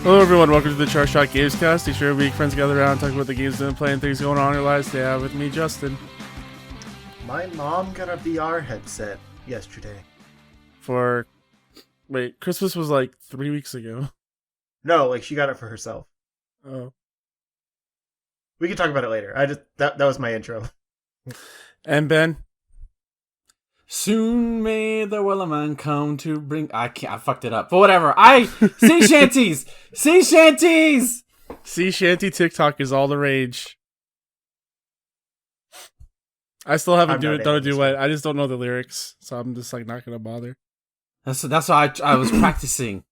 Hello everyone, welcome to the Chart Shot Gamescast. Each week, friends gather around, talk about the games they've been playing, things going on in their lives. Yeah, with me, Justin. My mom got a VR headset yesterday. Christmas was like 3 weeks ago. No, like she got it for herself. Oh. We can talk about it later. That was my intro. And Ben? Soon may the Wellerman come to bring... I fucked it up. But whatever. Sea shanties! Sea shanties! Sea shanty TikTok is all the rage. I still haven't done a duet. I just don't know the lyrics, so I'm just like not gonna bother. That's why I was practicing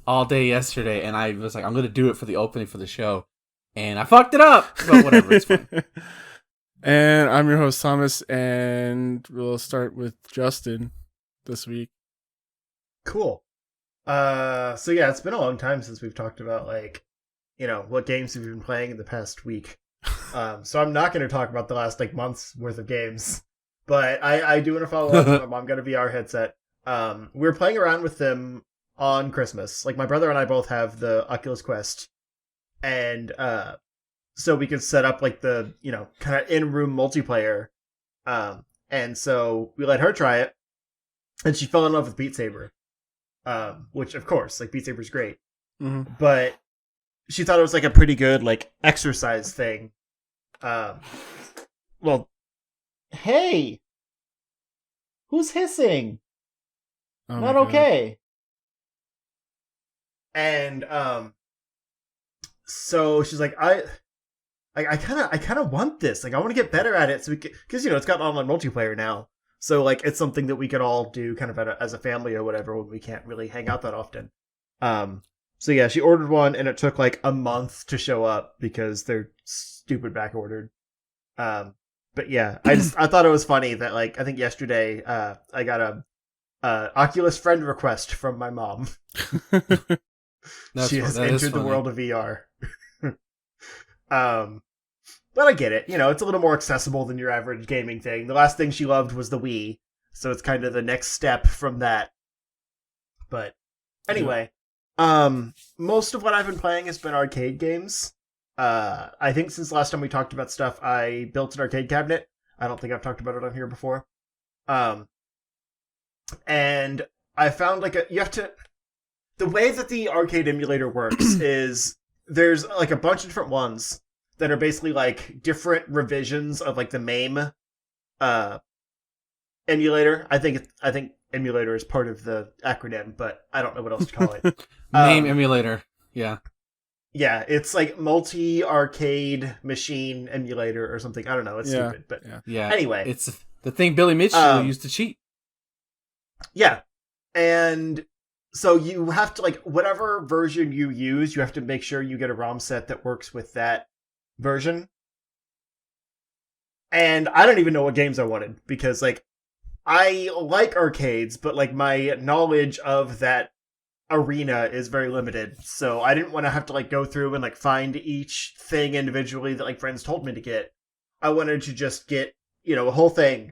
all day yesterday, and I was like, I'm gonna do it for the opening for the show, and I fucked it up. But whatever, it's fine. And I'm your host Thomas, and we'll start with Justin this week. Cool. So yeah, it's been a long time since we've talked about what games we've been playing in the past week. So I'm not going to talk about the last month's worth of games, but I do want to follow up. My mom got a VR headset. We were playing around with them on Christmas. Like my brother and I both have the Oculus Quest, and so we could set up the kind of in-room multiplayer. And so we let her try it, and she fell in love with Beat Saber, which of course Beat Saber's great, but she thought it was a pretty good exercise thing. Well, hey, who's hissing? Oh Not okay. And so she's like, I kind of want this. I want to get better at it, so we because it's got online multiplayer now. So it's something that we could all do kind of as a family or whatever when we can't really hang out that often. So yeah, she ordered one, and it took a month to show up because they're stupid back ordered. But yeah, I thought it was funny that I think yesterday I got a Oculus friend request from my mom. She has entered the world of VR. But I get it. It's a little more accessible than your average gaming thing. The last thing she loved was the Wii, so it's kind of the next step from that. But anyway, most of what I've been playing has been arcade games. I think since last time we talked about stuff, I built an arcade cabinet. I don't think I've talked about it on here before. And I found you have to... The way that the arcade emulator works is there's a bunch of different ones that are basically different revisions of the MAME emulator. I think emulator is part of the acronym, but I don't know what else to call it. MAME emulator. Yeah. Yeah, it's multi-arcade machine emulator or something. I don't know. It's stupid, but yeah. Anyway, it's the thing Billy Mitchell used to cheat. Yeah, and so you have to whatever version you use, you have to make sure you get a ROM set that works with that version. And I don't even know what games I wanted because I like arcades, but my knowledge of that arena is very limited. So I didn't want to have to go through and find each thing individually that friends told me to get. I wanted to just get, a whole thing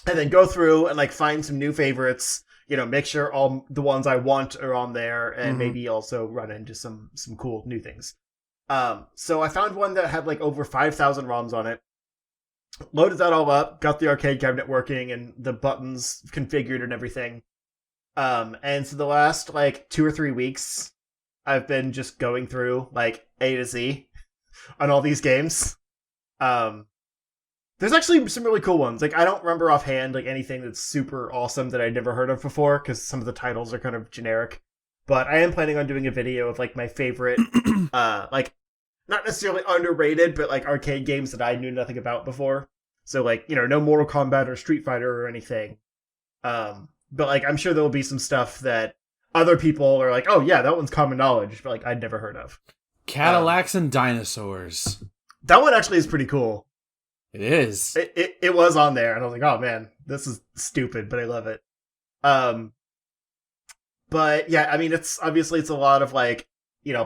and then go through and find some new favorites, make sure all the ones I want are on there, and maybe also run into some cool new things. So I found one that had over 5,000 ROMs on it. Loaded that all up, got the arcade cabinet working and the buttons configured and everything. And so the last 2 or 3 weeks, I've been just going through A to Z on all these games. There's actually some really cool ones. I don't remember offhand anything that's super awesome that I'd never heard of before because some of the titles are kind of generic. But I am planning on doing a video of my favorite, not necessarily underrated, but arcade games that I knew nothing about before. So no Mortal Kombat or Street Fighter or anything. But I'm sure there'll be some stuff that other people are oh yeah, that one's common knowledge, but I'd never heard of. Cadillacs and dinosaurs. That one actually is pretty cool. It is. It was on there, and I was oh man, this is stupid, but I love it. But yeah, I mean, it's a lot of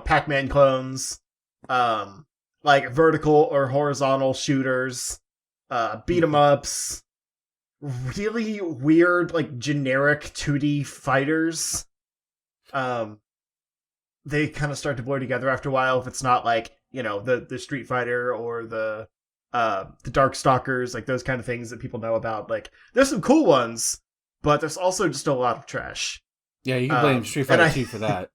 Pac-Man clones, vertical or horizontal shooters, beat 'em ups, really weird generic 2D fighters. they kind of start to blur together after a while. If it's not like, you know, the Street Fighter or the Darkstalkers, like those kind of things that people know about. Like, there's some cool ones, but there's also just a lot of trash. Yeah, you can blame Street Fighter 2 for that.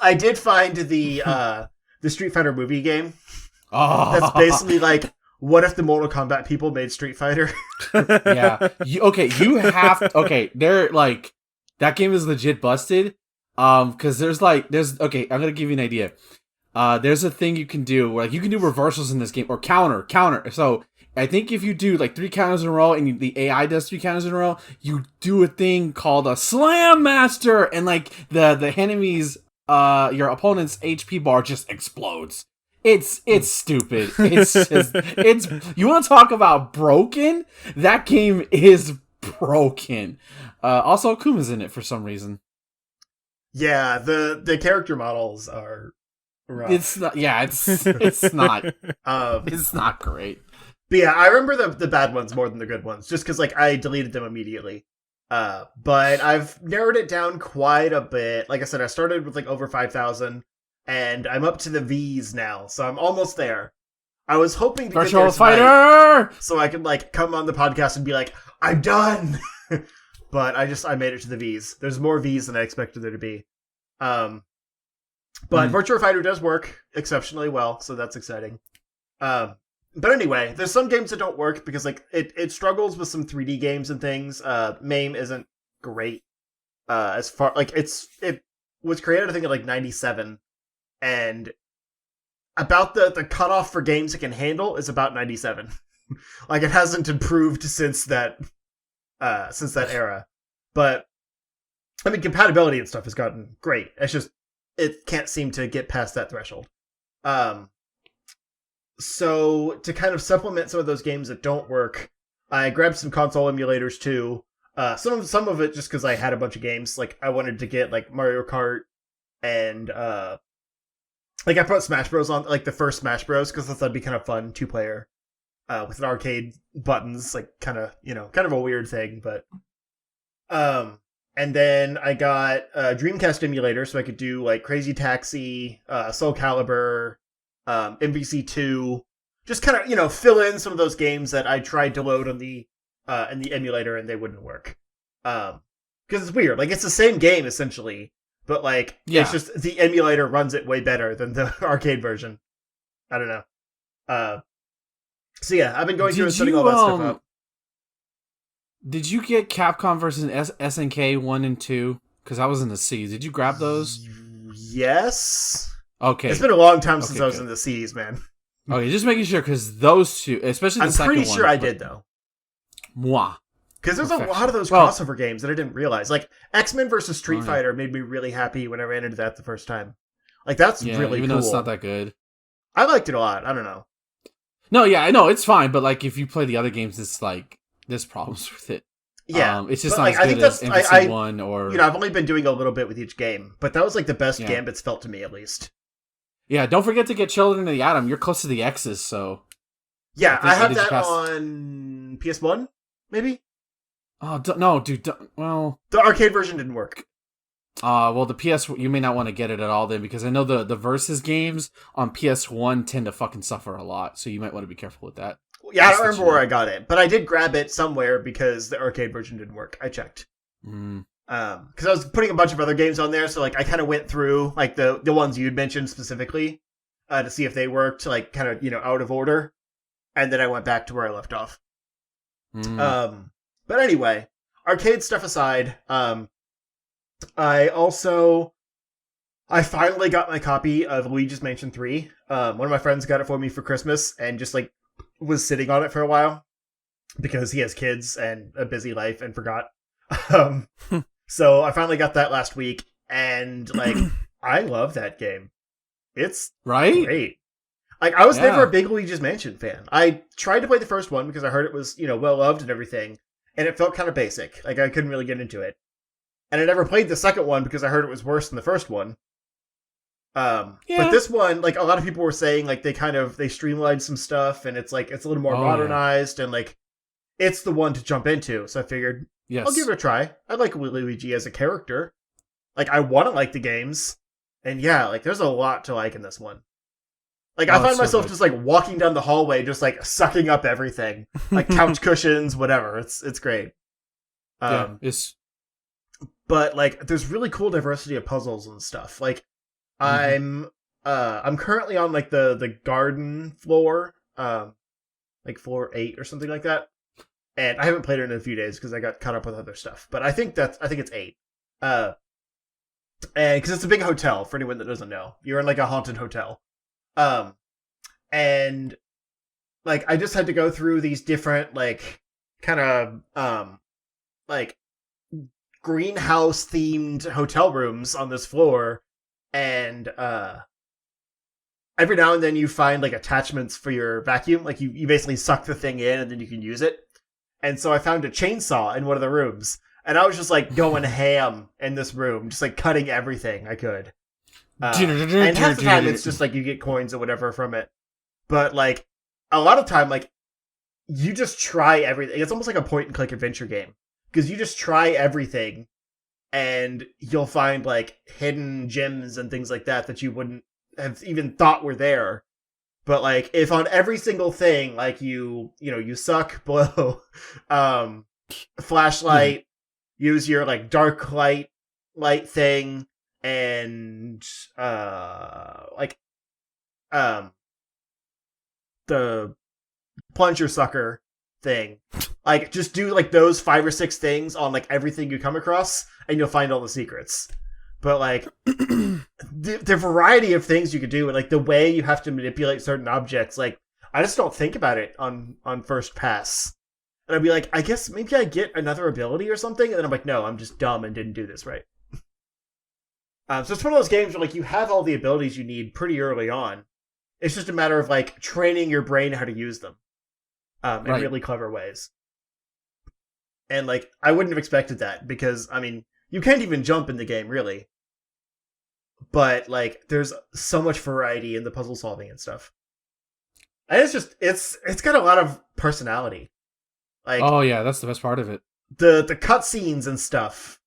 I did find the Street Fighter movie game. Oh, That's basically like, what if the Mortal Kombat people made Street Fighter? Yeah. They're like, that game is legit busted. Because there's okay, I'm gonna give you an idea. There's a thing you can do where, like, you can do reversals in this game, or counter. So I think if you do like 3 counters in a row and the AI does 3 counters in a row, you do a thing called a Slam Master, and like the enemy's your opponent's HP bar just explodes. It's stupid. It's you want to talk about broken? That game is broken. Also, Akuma's in it for some reason. Yeah, the character models are rough. It's not. Yeah, it's not. It's not great. But yeah, I remember the bad ones more than the good ones, just because like I deleted them immediately. But I've narrowed it down quite a bit. Like I said, I started with like over 5,000, and I'm up to the V's now, so I'm almost there. I was hoping to Virtual get there Fighter, so I could like come on the podcast and be like, I'm done. But I made it to the V's. There's more V's than I expected there to be. But Virtua Fighter does work exceptionally well, so that's exciting. But anyway, there's some games that don't work because like it struggles with some 3D games and things. MAME isn't great. As far like it was created I think in like 97, and about the cutoff for games it can handle is about 97. Like, it hasn't improved since that era. But I mean, compatibility and stuff has gotten great. It's just it can't seem to get past that threshold. So to kind of supplement some of those games that don't work, I grabbed some console emulators too. Some of it just because I had a bunch of games. Like, I wanted to get like Mario Kart and like I put Smash Bros on, like the first Smash Bros, because I thought that'd be kind of fun, 2-player, with an arcade buttons, like kind of a weird thing, but and then I got a Dreamcast emulator so I could do like Crazy Taxi, Soul Calibur, MVC2, just kind of, fill in some of those games that I tried to load on the in the emulator and they wouldn't work. Because it's weird. Like, it's the same game essentially, but like, it's just the emulator runs it way better than the arcade version. I don't know. So yeah, I've been going through and setting all that stuff up. Did you get Capcom versus SNK 1 and 2? Because I was in the C's. Did you grab those? Yes. Okay. It's been a long time since I was in the C's, man. Okay, just making sure, because those two, especially the second one. I'm pretty sure I did, though. Moi. Because there's a lot of those crossover games that I didn't realize. Like, X-Men versus Street Fighter made me really happy when I ran into that the first time. Like, that's really even cool. though it's not that good. I liked it a lot. I don't know. No, yeah, I know, it's fine, but like, if you play the other games, it's like, there's problems with it. Yeah. It's just not as good as MVC1 or... I've only been doing a little bit with each game, but that was like the best Gambits felt to me, at least. Yeah, don't forget to get Children of the Atom. You're close to the X's, so... Yeah, I have that on PS1, maybe? Oh, no, dude, well... The arcade version didn't work. Well, the PS... You may not want to get it at all then, because I know the Versus games on PS1 tend to fucking suffer a lot, so you might want to be careful with that. Yeah, I don't remember where I got it, but I did grab it somewhere because the arcade version didn't work. I checked. Because I was putting a bunch of other games on there, so like I kind of went through like the ones you'd mentioned specifically to see if they worked, like kind of out of order, and then I went back to where I left off. But anyway, arcade stuff aside, I finally got my copy of Luigi's Mansion 3. One of my friends got it for me for Christmas, and just like was sitting on it for a while because he has kids and a busy life and forgot. So I finally got that last week, and like I love that game. It's great. Like, I was never a big Luigi's Mansion fan. I tried to play the first one because I heard it was, well loved and everything, and it felt kind of basic. Like, I couldn't really get into it. And I never played the second one because I heard it was worse than the first one. But this one, like, a lot of people were saying, like, they streamlined some stuff, and it's like, it's a little more modernized, and like, it's the one to jump into. So I figured, I'll give it a try. I like Luigi as a character. Like, I want to like the games. And yeah, like there's a lot to like in this one. Like Oh, I it's find so myself good. just like walking down the hallway, just like sucking up everything, like couch cushions, whatever. It's great. Yeah, it's But like there's really cool diversity of puzzles and stuff. Like mhm. I'm currently on like the garden floor, like floor 8 or something like that. And I haven't played it in a few days because I got caught up with other stuff. But I think it's 8. Uh, and because it's a big hotel for anyone that doesn't know, you're in like a haunted hotel. Um, and like I just had to go through these different like kind of like greenhouse themed hotel rooms on this floor, and every now and then you find like attachments for your vacuum. Like you basically suck the thing in and then you can use it. And so I found a chainsaw in one of the rooms, and I was just like going ham in this room, just like cutting everything I could. And half the time it's just like you get coins or whatever from it. But like a lot of time, like you just try everything. It's almost like a point and click adventure game because you just try everything, and you'll find like hidden gems and things like that you wouldn't have even thought were there. But like if on every single thing, like you suck, blow, flashlight, use your like dark light thing, and like the plunger sucker thing. Like just do like those 5 or 6 things on like everything you come across, and you'll find all the secrets. But like the variety of things you could do, and like the way you have to manipulate certain objects, like I just don't think about it on first pass. And I'd be like, I guess maybe I get another ability or something, and then I'm like, no, I'm just dumb and didn't do this right. So it's one of those games where like you have all the abilities you need pretty early on. It's just a matter of like training your brain how to use them in Right. really clever ways. And like I wouldn't have expected that because I mean you can't even jump in the game really. But like there's so much variety in the puzzle solving and stuff. And it's got a lot of personality. Like Oh yeah, that's the best part of it. the cutscenes and stuff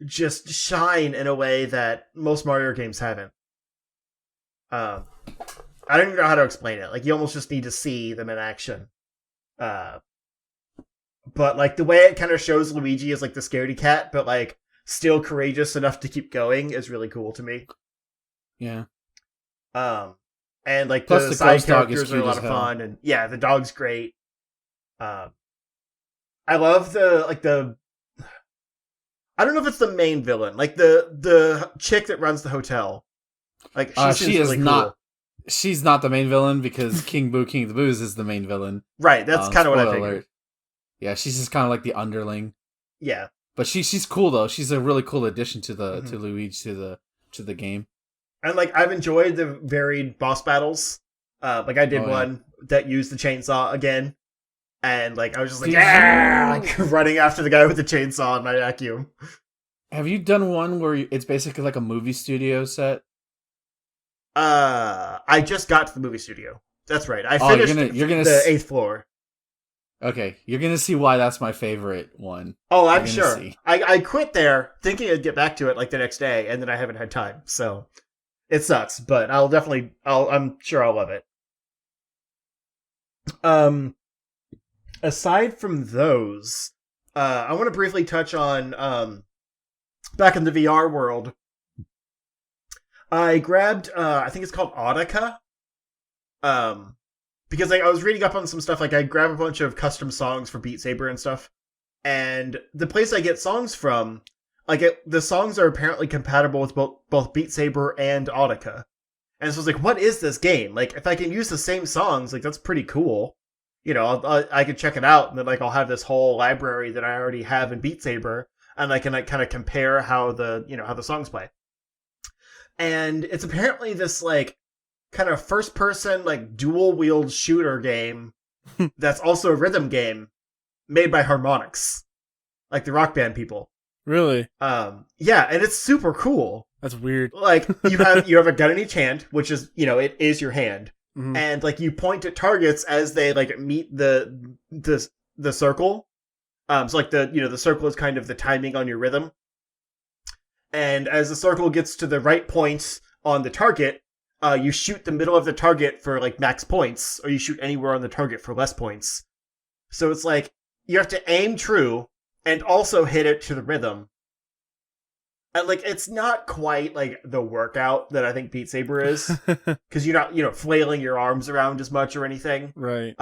just shine in a way that most Mario games haven't. Um, I don't even know how to explain it. Like you almost just need to see them in action. Uh, but like the way it kind of shows Luigi as like the scaredy cat, but like still courageous enough to keep going is really cool to me. Yeah. Um, and like Plus the the side ghost dog is characters are a cute lot as of hell. fun, and yeah, the dog's great. Um, I love the I don't know if it's the main villain, like the chick that runs the hotel. Like she seems She is really not. cool. She's not the main villain because King Boo, King of the Boos is the main villain. Right, that's kind of what I Spoiler figured. alert. Yeah, she's just kind of like the underling, Yeah, but she's cool though. She's a really cool addition to the Mhm. to Luigi to the game. and like I've enjoyed the varied boss battles. Like I did Oh, yeah. one that used the chainsaw again, and like I was just like, Did yeah, you- like running after the guy with the chainsaw and my vacuum. Have you done one where it's basically like a movie studio set? I just got to the movie studio. That's right. I Oh, you're finished gonna the s- 8th floor. Okay, you're gonna see why that's my favorite one. Oh, I'm You're sure. gonna see. I quit there thinking I'd get back to it like the next day, and then I haven't had time. So it sucks, but I'm sure I'll love it. Aside from those, I want to briefly touch on back in the VR world. I grabbed I think it's called Audica. Because like I was reading up on some stuff, like I grab a bunch of custom songs for Beat Saber and stuff. And the place I get songs from, the songs are apparently compatible with both Beat Saber and Audica. And so I was like, what is this game? Like, if I can use the same songs, like that's pretty cool. You know, I could check it out, and then like I'll have this whole library that I already have in Beat Saber, and I can like kind of compare how the songs play. And it's apparently this like kind of first person like dual wield shooter game that's also a rhythm game made by Harmonix, like the Rock Band people. Really? Yeah, and it's super cool. That's weird. Like you have a gun in each hand, which is it is your hand, Mhm. and like you point at targets as they like meet the circle. So like the circle is kind of the timing on your rhythm, and as the circle gets to the right point on the target, you shoot the middle of the target for like max points, or you shoot anywhere on the target for less points. So it's like you have to aim true and also hit it to the rhythm. And like it's not quite like the workout that I think Beat Saber is, because you're not, flailing your arms around as much or anything. Right.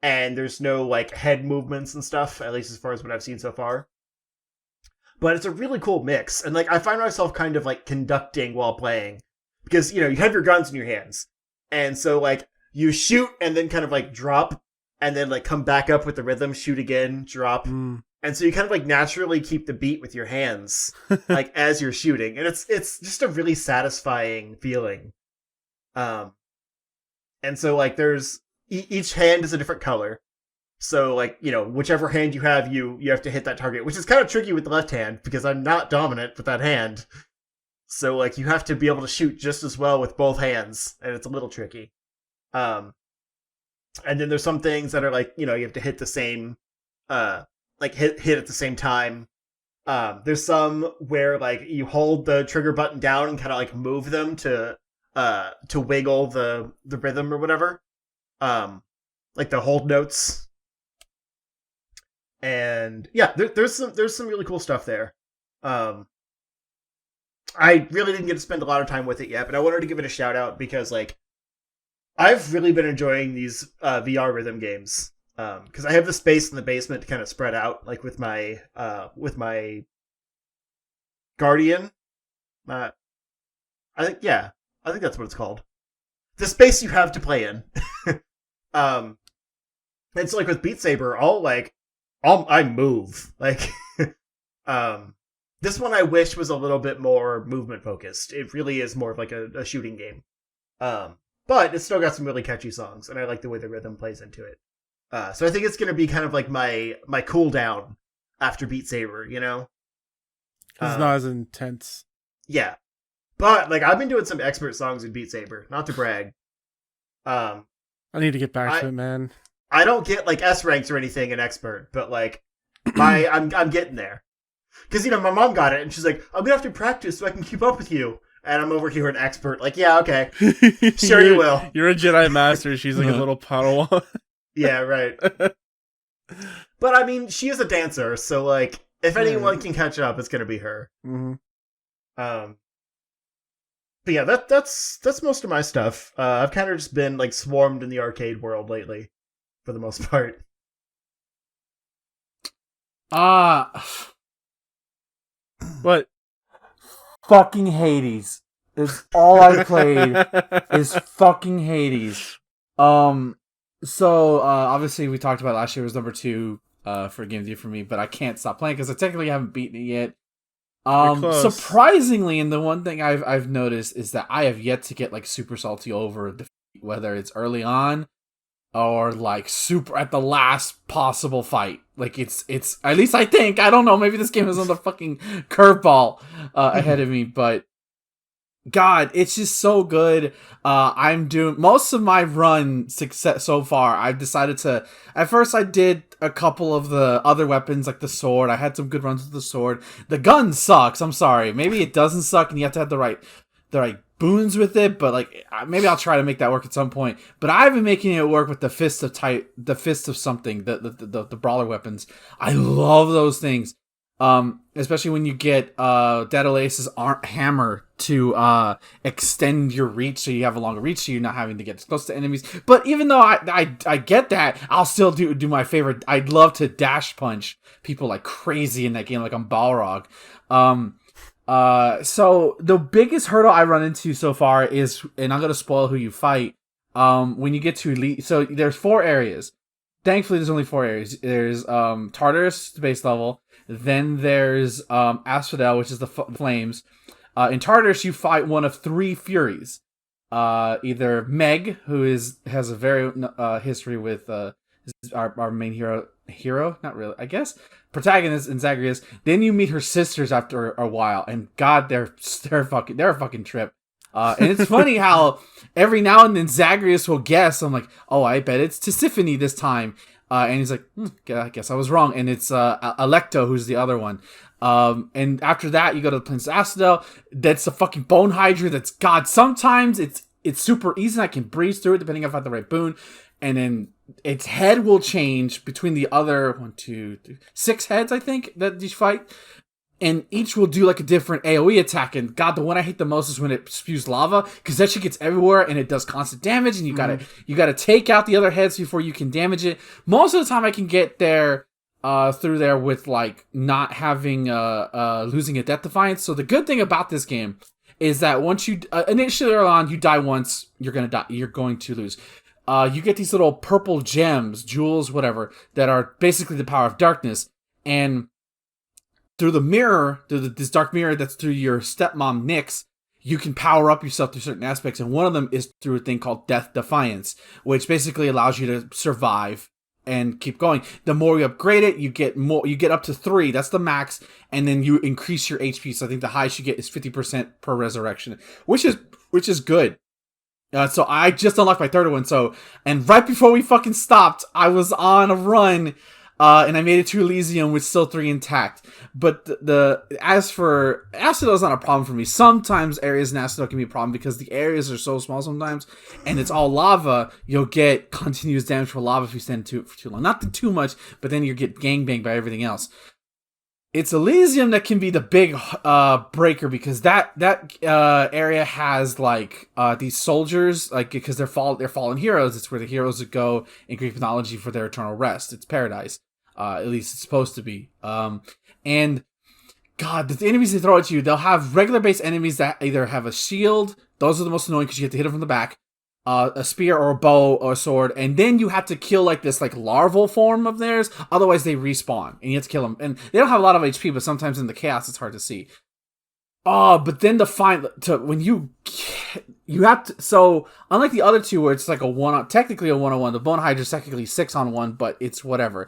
And there's no like head movements and stuff, at least as far as what I've seen so far. But it's a really cool mix, and like I find myself kind of like conducting while playing, because you have your guns in your hands, and so like you shoot and then kind of like drop, and then like come back up with the rhythm, shoot again, drop, and so you kind of like naturally keep the beat with your hands, like as you're shooting, and it's just a really satisfying feeling. And so like there's each hand is a different color. So, like, whichever hand you have, you have to hit that target, which is kind of tricky with the left hand, because I'm not dominant with that hand. So, like, you have to be able to shoot just as well with both hands, and it's a little tricky. And then there's some things that are, like, you have to hit the same, hit at the same time. There's some where, like, you hold the trigger button down and kind of, like, move them to wiggle the rhythm or whatever. Like the hold notes. And yeah, there's some really cool stuff there. I really didn't get to spend a lot of time with it yet, but I wanted to give it a shout out because like I've really been enjoying these VR rhythm games because I have the space in the basement to kind of spread out, like with my Guardian. I think that's what it's called. The space you have to play in. And so like with Beat Saber, I move. Like, this one I wish was a little bit more movement focused. It really is more of like a shooting game. But it's still got some really catchy songs, and I like the way the rhythm plays into it. So I think it's gonna be kind of like my cool down after Beat Saber, It's not as intense. Yeah. But like I've been doing some expert songs in Beat Saber, not to brag. I need to get back to it, man. I don't get like S ranks or anything in expert, but like I'm getting there. Because my mom got it and she's like, I'm gonna have to practice so I can keep up with you. And I'm over here an expert, like, yeah, okay. Sure you will. You're a Jedi Master, she's like a little Padawan. Yeah, right. But I mean, she is a dancer, so like if anyone can catch up, it's gonna be her. Mm-hmm. But yeah, that's most of my stuff. I've kind of just been like swarmed in the arcade world lately. For the most part. What? Fucking Hades. It's all I played is fucking Hades. So obviously we talked about last year was number 2 for Game of the Year for me, but I can't stop playing because I technically haven't beaten it yet. Surprisingly, and the one thing I've noticed is that I have yet to get like super salty over defeat, whether it's early on or like super at the last possible fight. Like it's at least I think, I don't know, maybe this game is on the fucking curveball ahead of me, but God, it's just so good. I'm doing most of my run success so far. I've decided to, at first I did a couple of the other weapons like the sword. I had some good runs with the sword. The gun sucks. I'm sorry. Maybe it doesn't suck and you have to have the right boons with it, but like maybe I'll try to make that work at some point. But I've been making it work with the fist of something, the brawler weapons. I love those things, especially when you get Daedalus' hammer to extend your reach, so you have a longer reach, so you're not having to get close to enemies. But even though I get that, I'll still do my favorite. I'd love to dash punch people like crazy in that game, like I'm Balrog. So the biggest hurdle I run into so far is, and I'm gonna spoil who you fight, when you get to elite. So there's 4 areas. Thankfully, there's only 4 areas. There's Tartarus, the base level. Then there's Asphodel, which is the flames. In Tartarus, you fight one of 3 Furies. Either Meg, who has a very history with our main hero, not really, I guess, protagonist in Zagreus. Then you meet her sisters after a while, and God, they're a fucking trip. And it's funny how every now and then Zagreus will guess. I'm like, oh, I bet it's Tisiphone this time. And he's like, I guess I was wrong. And it's Alecto, who's the other one. And after that, you go to the Prince Asphodel. That's a fucking Bone Hydra. That's God. Sometimes it's super easy. And I can breeze through it depending if I have the right boon. And then its head will change between the other 1, 2, 3, 6 heads, I think, that you fight. And each will do like a different AoE attack. And God, the one I hate the most is when it spews lava, because that shit gets everywhere and it does constant damage. And you gotta take out the other heads before you can damage it. Most of the time, I can get there through there with like not having losing a Death Defiance. So the good thing about this game is that once you initially early on, you die once, you're gonna die. You're going to lose. You get these little purple gems, jewels, whatever, that are basically the power of darkness, and through the mirror, this dark mirror that's through your stepmom, Nyx, you can power up yourself through certain aspects. And one of them is through a thing called Death Defiance, which basically allows you to survive and keep going. The more you upgrade it, you get up to 3. That's the max. And then you increase your HP. So I think the highest you get is 50% per resurrection, which is good. So I just unlocked my third one. And right before we fucking stopped, I was on a run. And I made it to Elysium with still 3 intact. But as for Asphodel, is not a problem for me. Sometimes areas in Asphodel can be a problem because the areas are so small sometimes, and it's all lava. You'll get continuous damage for lava if you stand for too long. Not too much, but then you get gangbanged by everything else. It's Elysium that can be the big breaker, because that area has like these soldiers, like, because they're fallen heroes. It's where the heroes would go in Greek mythology for their eternal rest. It's paradise. At least it's supposed to be. And God, the enemies they throw at you, they'll have regular base enemies that either have a shield. Those are the most annoying because you have to hit them from the back. A spear or a bow or a sword, and then you have to kill like this like larval form of theirs. Otherwise, they respawn, and you have to kill them. And they don't have a lot of HP, but sometimes in the chaos, it's hard to see. But then when you have to. So unlike the other two, where it's like technically a 1-on-1, the Bone Hydra is technically 6-on-1, but it's whatever.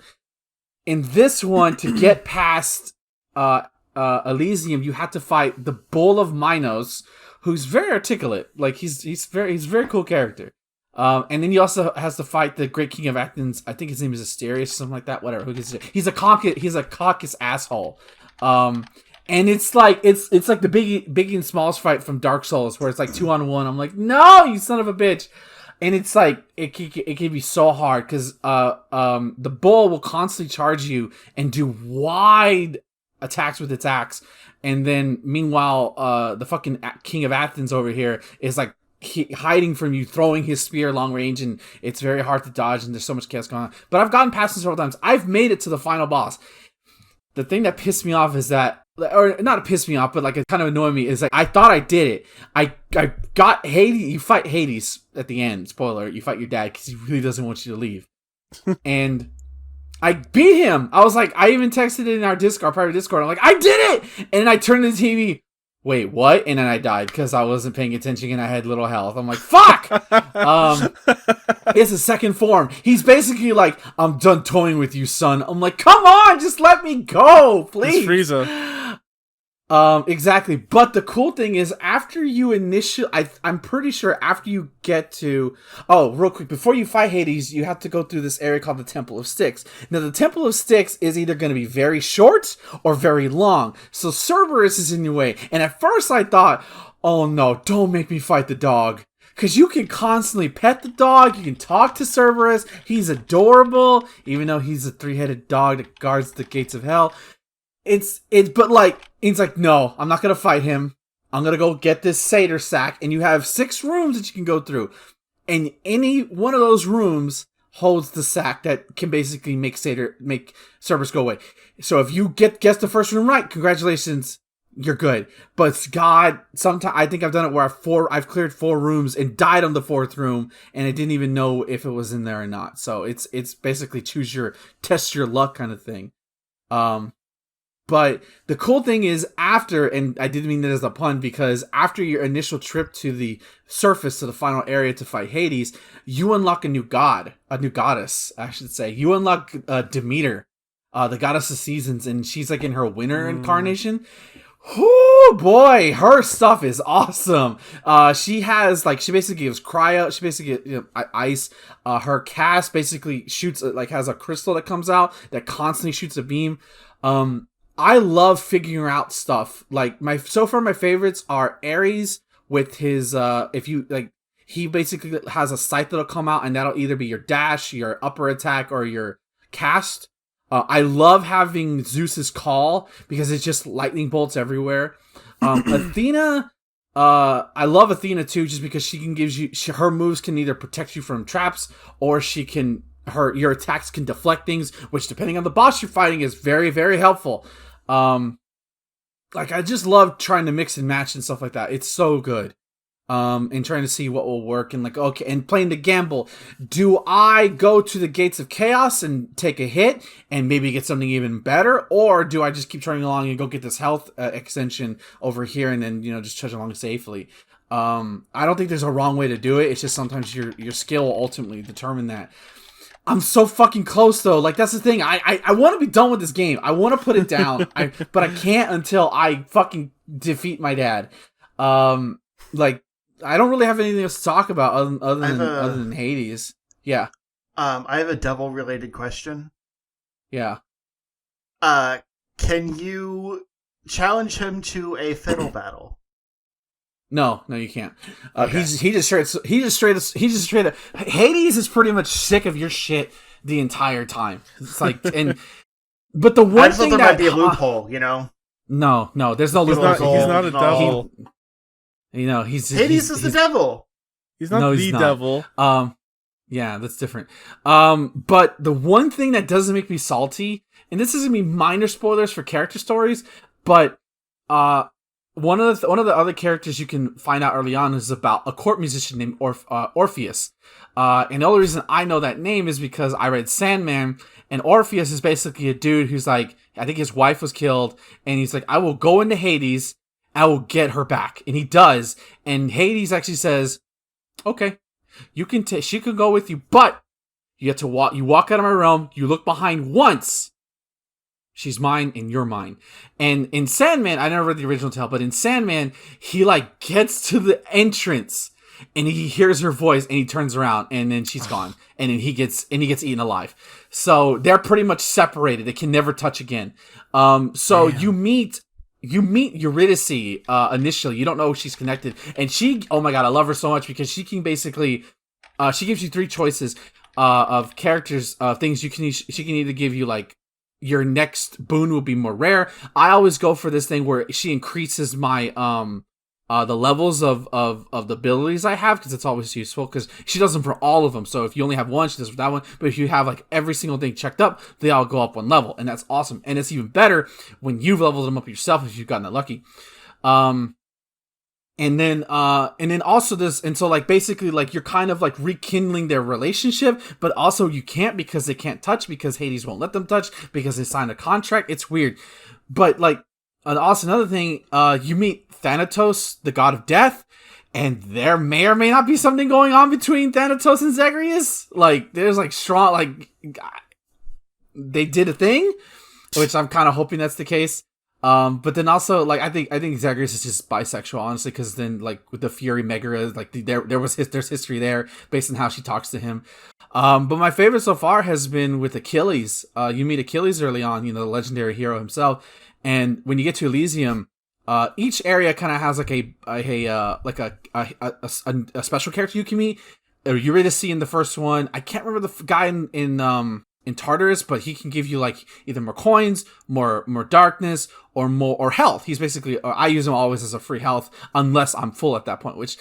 In this one, to get past Elysium, you have to fight the Bull of Minos, who's very articulate. Like he's a very cool character. And then he also has to fight the Great King of Athens. I think his name is Asterius, something like that. Whatever. He's a caucus asshole. And it's like the big and smallest fight from Dark Souls, where it's like 2-on-1. I'm like, no, you son of a bitch. And it's like it can be so hard because the bull will constantly charge you and do wide attacks with its axe, and then meanwhile the fucking King of Athens over here is like hiding from you, throwing his spear long range, and it's very hard to dodge, and there's so much chaos going on. But I've gotten past it several times. I've made it to the final boss. The thing that pissed me off is that, or not pissed me off, but like it kind of annoyed me, is like I thought I did it. I got Hades. You fight Hades at the end. Spoiler: you fight your dad because he really doesn't want you to leave. And I beat him. I was like, I even texted it in our private Discord. I'm like, I did it. And then I turned the TV. Wait, what? And then I died because I wasn't paying attention and I had little health. I'm like, fuck! It's a second form. He's basically like, I'm done toying with you, son. I'm like, come on, just let me go, please. It's Frieza. Exactly. But the cool thing is, after you I'm pretty sure after you get to, real quick, before you fight Hades, you have to go through this area called the Temple of Styx. Now, the Temple of Styx is either going to be very short or very long. So Cerberus is in your way. And at first I thought, oh no, don't make me fight the dog. Because you can constantly pet the dog, you can talk to Cerberus, he's adorable, even though he's a 3-headed dog that guards the gates of hell. But like, it's like, no, I'm not gonna fight him. I'm gonna go get this satyr sack, and you have 6 rooms that you can go through. And any one of those rooms holds the sack that can basically make Cerberus go away. So if you guess the first room right, congratulations, you're good. But God, sometimes I think I've done it where I've cleared 4 rooms and died on the 4th room, and I didn't even know if it was in there or not. So it's basically test your luck kind of thing. But the cool thing is after, and I didn't mean that as a pun, because after your initial trip to the surface, to the final area to fight Hades, you unlock a new goddess, I should say. You unlock Demeter, the goddess of seasons, and she's like in her winter incarnation, Oh boy, her stuff is awesome. She basically gives cryo. She basically ice. Her cast basically shoots has a crystal that comes out that constantly shoots a beam. I love figuring out stuff. Like my favorites are Ares with his he basically has a sight that'll come out and that'll either be your dash, your upper attack, or your cast. I love having Zeus's call because it's just lightning bolts everywhere. Athena, I love Athena too, just because she can her moves can either protect you from traps or your attacks can deflect things, which depending on the boss you're fighting is very, very helpful. I just love trying to mix and match and stuff like that. It's so good. And trying to see what will work and and playing the gamble. Do I go to the gates of chaos and take a hit and maybe get something even better? Or do I just keep trying along and go get this health extension over here and then, just trudge along safely? I don't think there's a wrong way to do it. It's just sometimes your skill will ultimately determine that. I'm so fucking close though. That's the thing. I want to be done with this game. I want to put it down. But I can't until I fucking defeat my dad. I don't really have anything else to talk about other than Hades. Yeah. I have a devil-related question. Yeah. Can you challenge him to a fiddle battle? No, you can't. Okay. He just straight up. Hades is pretty much sick of your shit the entire time. It's but the one thing there might be a loophole, No, there's no loophole. He's not a devil. Hades is the devil. He's not the devil. Yeah, that's different. But the one thing that doesn't make me salty, and this is gonna be minor spoilers for character stories, but one of the other characters you can find out early on is about a court musician named Orpheus. And the only reason I know that name is because I read Sandman, and Orpheus is basically a dude who's I think his wife was killed, and he's I will go into Hades. I will get her back. And he does. And Hades actually says, okay, she can go with you, but you have to walk out of my realm. You look behind once. She's mine and you're mine. And in Sandman, I never read the original tale, but in Sandman, he gets to the entrance and he hears her voice and he turns around and then she's gone. And then he gets eaten alive. So they're pretty much separated. They can never touch again. Damn. You meet Eurydice initially. You don't know if she's connected. And she, oh my god, I love her so much because she can basically, she gives you 3 choices of characters, things she can either give you your next boon will be more rare. I always go for this thing where she increases my the levels of the abilities I have because it's always useful because she does them for all of them. So if you only have one, she does for that one. But if you have every single thing checked up, they all go up 1 level, and that's awesome. And it's even better when you've leveled them up yourself if you've gotten that lucky. And then also this, and so basically you're kind of rekindling their relationship, but also you can't because they can't touch because Hades won't let them touch because they signed a contract. It's weird, but and also another thing, you meet Thanatos, the god of death, and there may or may not be something going on between Thanatos and Zagreus. There's strong, they did a thing, which I'm kind of hoping that's the case. But then also, I think Zagreus is just bisexual, honestly, because then, with the Fury Megara, there's history there based on how she talks to him. But my favorite so far has been with Achilles. You meet Achilles early on, the legendary hero himself, and when you get to Elysium, each area kind of has a special character you can meet. Eurydice in the first one. I can't remember the guy in Tartarus, but he can give you either more coins, more darkness, or health. He's basically, I use him always as a free health unless I'm full at that point, which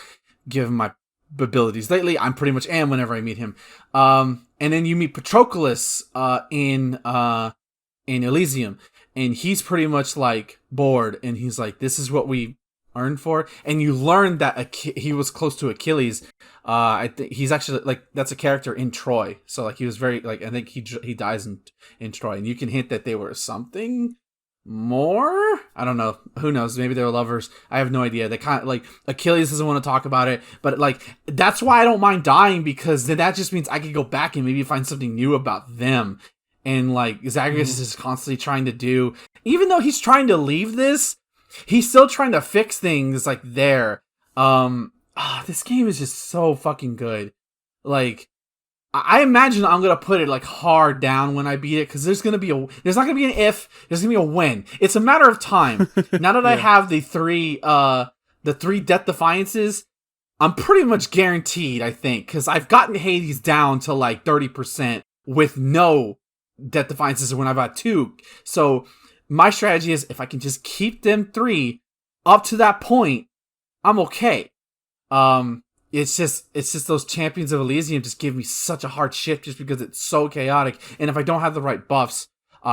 given my abilities lately, I'm pretty much am whenever I meet him. And then you meet Patroclus in Elysium, and he's pretty much bored, and he's this is what we earned for. And you learn that he was close to Achilles. I think he's actually that's a character in Troy. So he was very I think he dies in Troy, and you can hint that they were something more. I don't know. Who knows? Maybe they were lovers. I have no idea. They kind of Achilles doesn't want to talk about it, but that's why I don't mind dying, because then that just means I could go back and maybe find something new about them. And Zagreus is constantly trying to do, even though he's trying to leave this, he's still trying to fix things like there. This game is just so fucking good. Like, I imagine I'm gonna put it like hard down when I beat it, because there's not gonna be an if, there's gonna be a when. It's a matter of time. Now that I have the three Death Defiances, I'm pretty much guaranteed, I think, because I've gotten Hades down to like 30% with no Death Defiances when I've got 2. So my strategy is, if I can just keep them 3 up to that point, I'm okay. It's just those Champions of Elysium just give me such a hard shift just because it's so chaotic, and if I don't have the right buffs,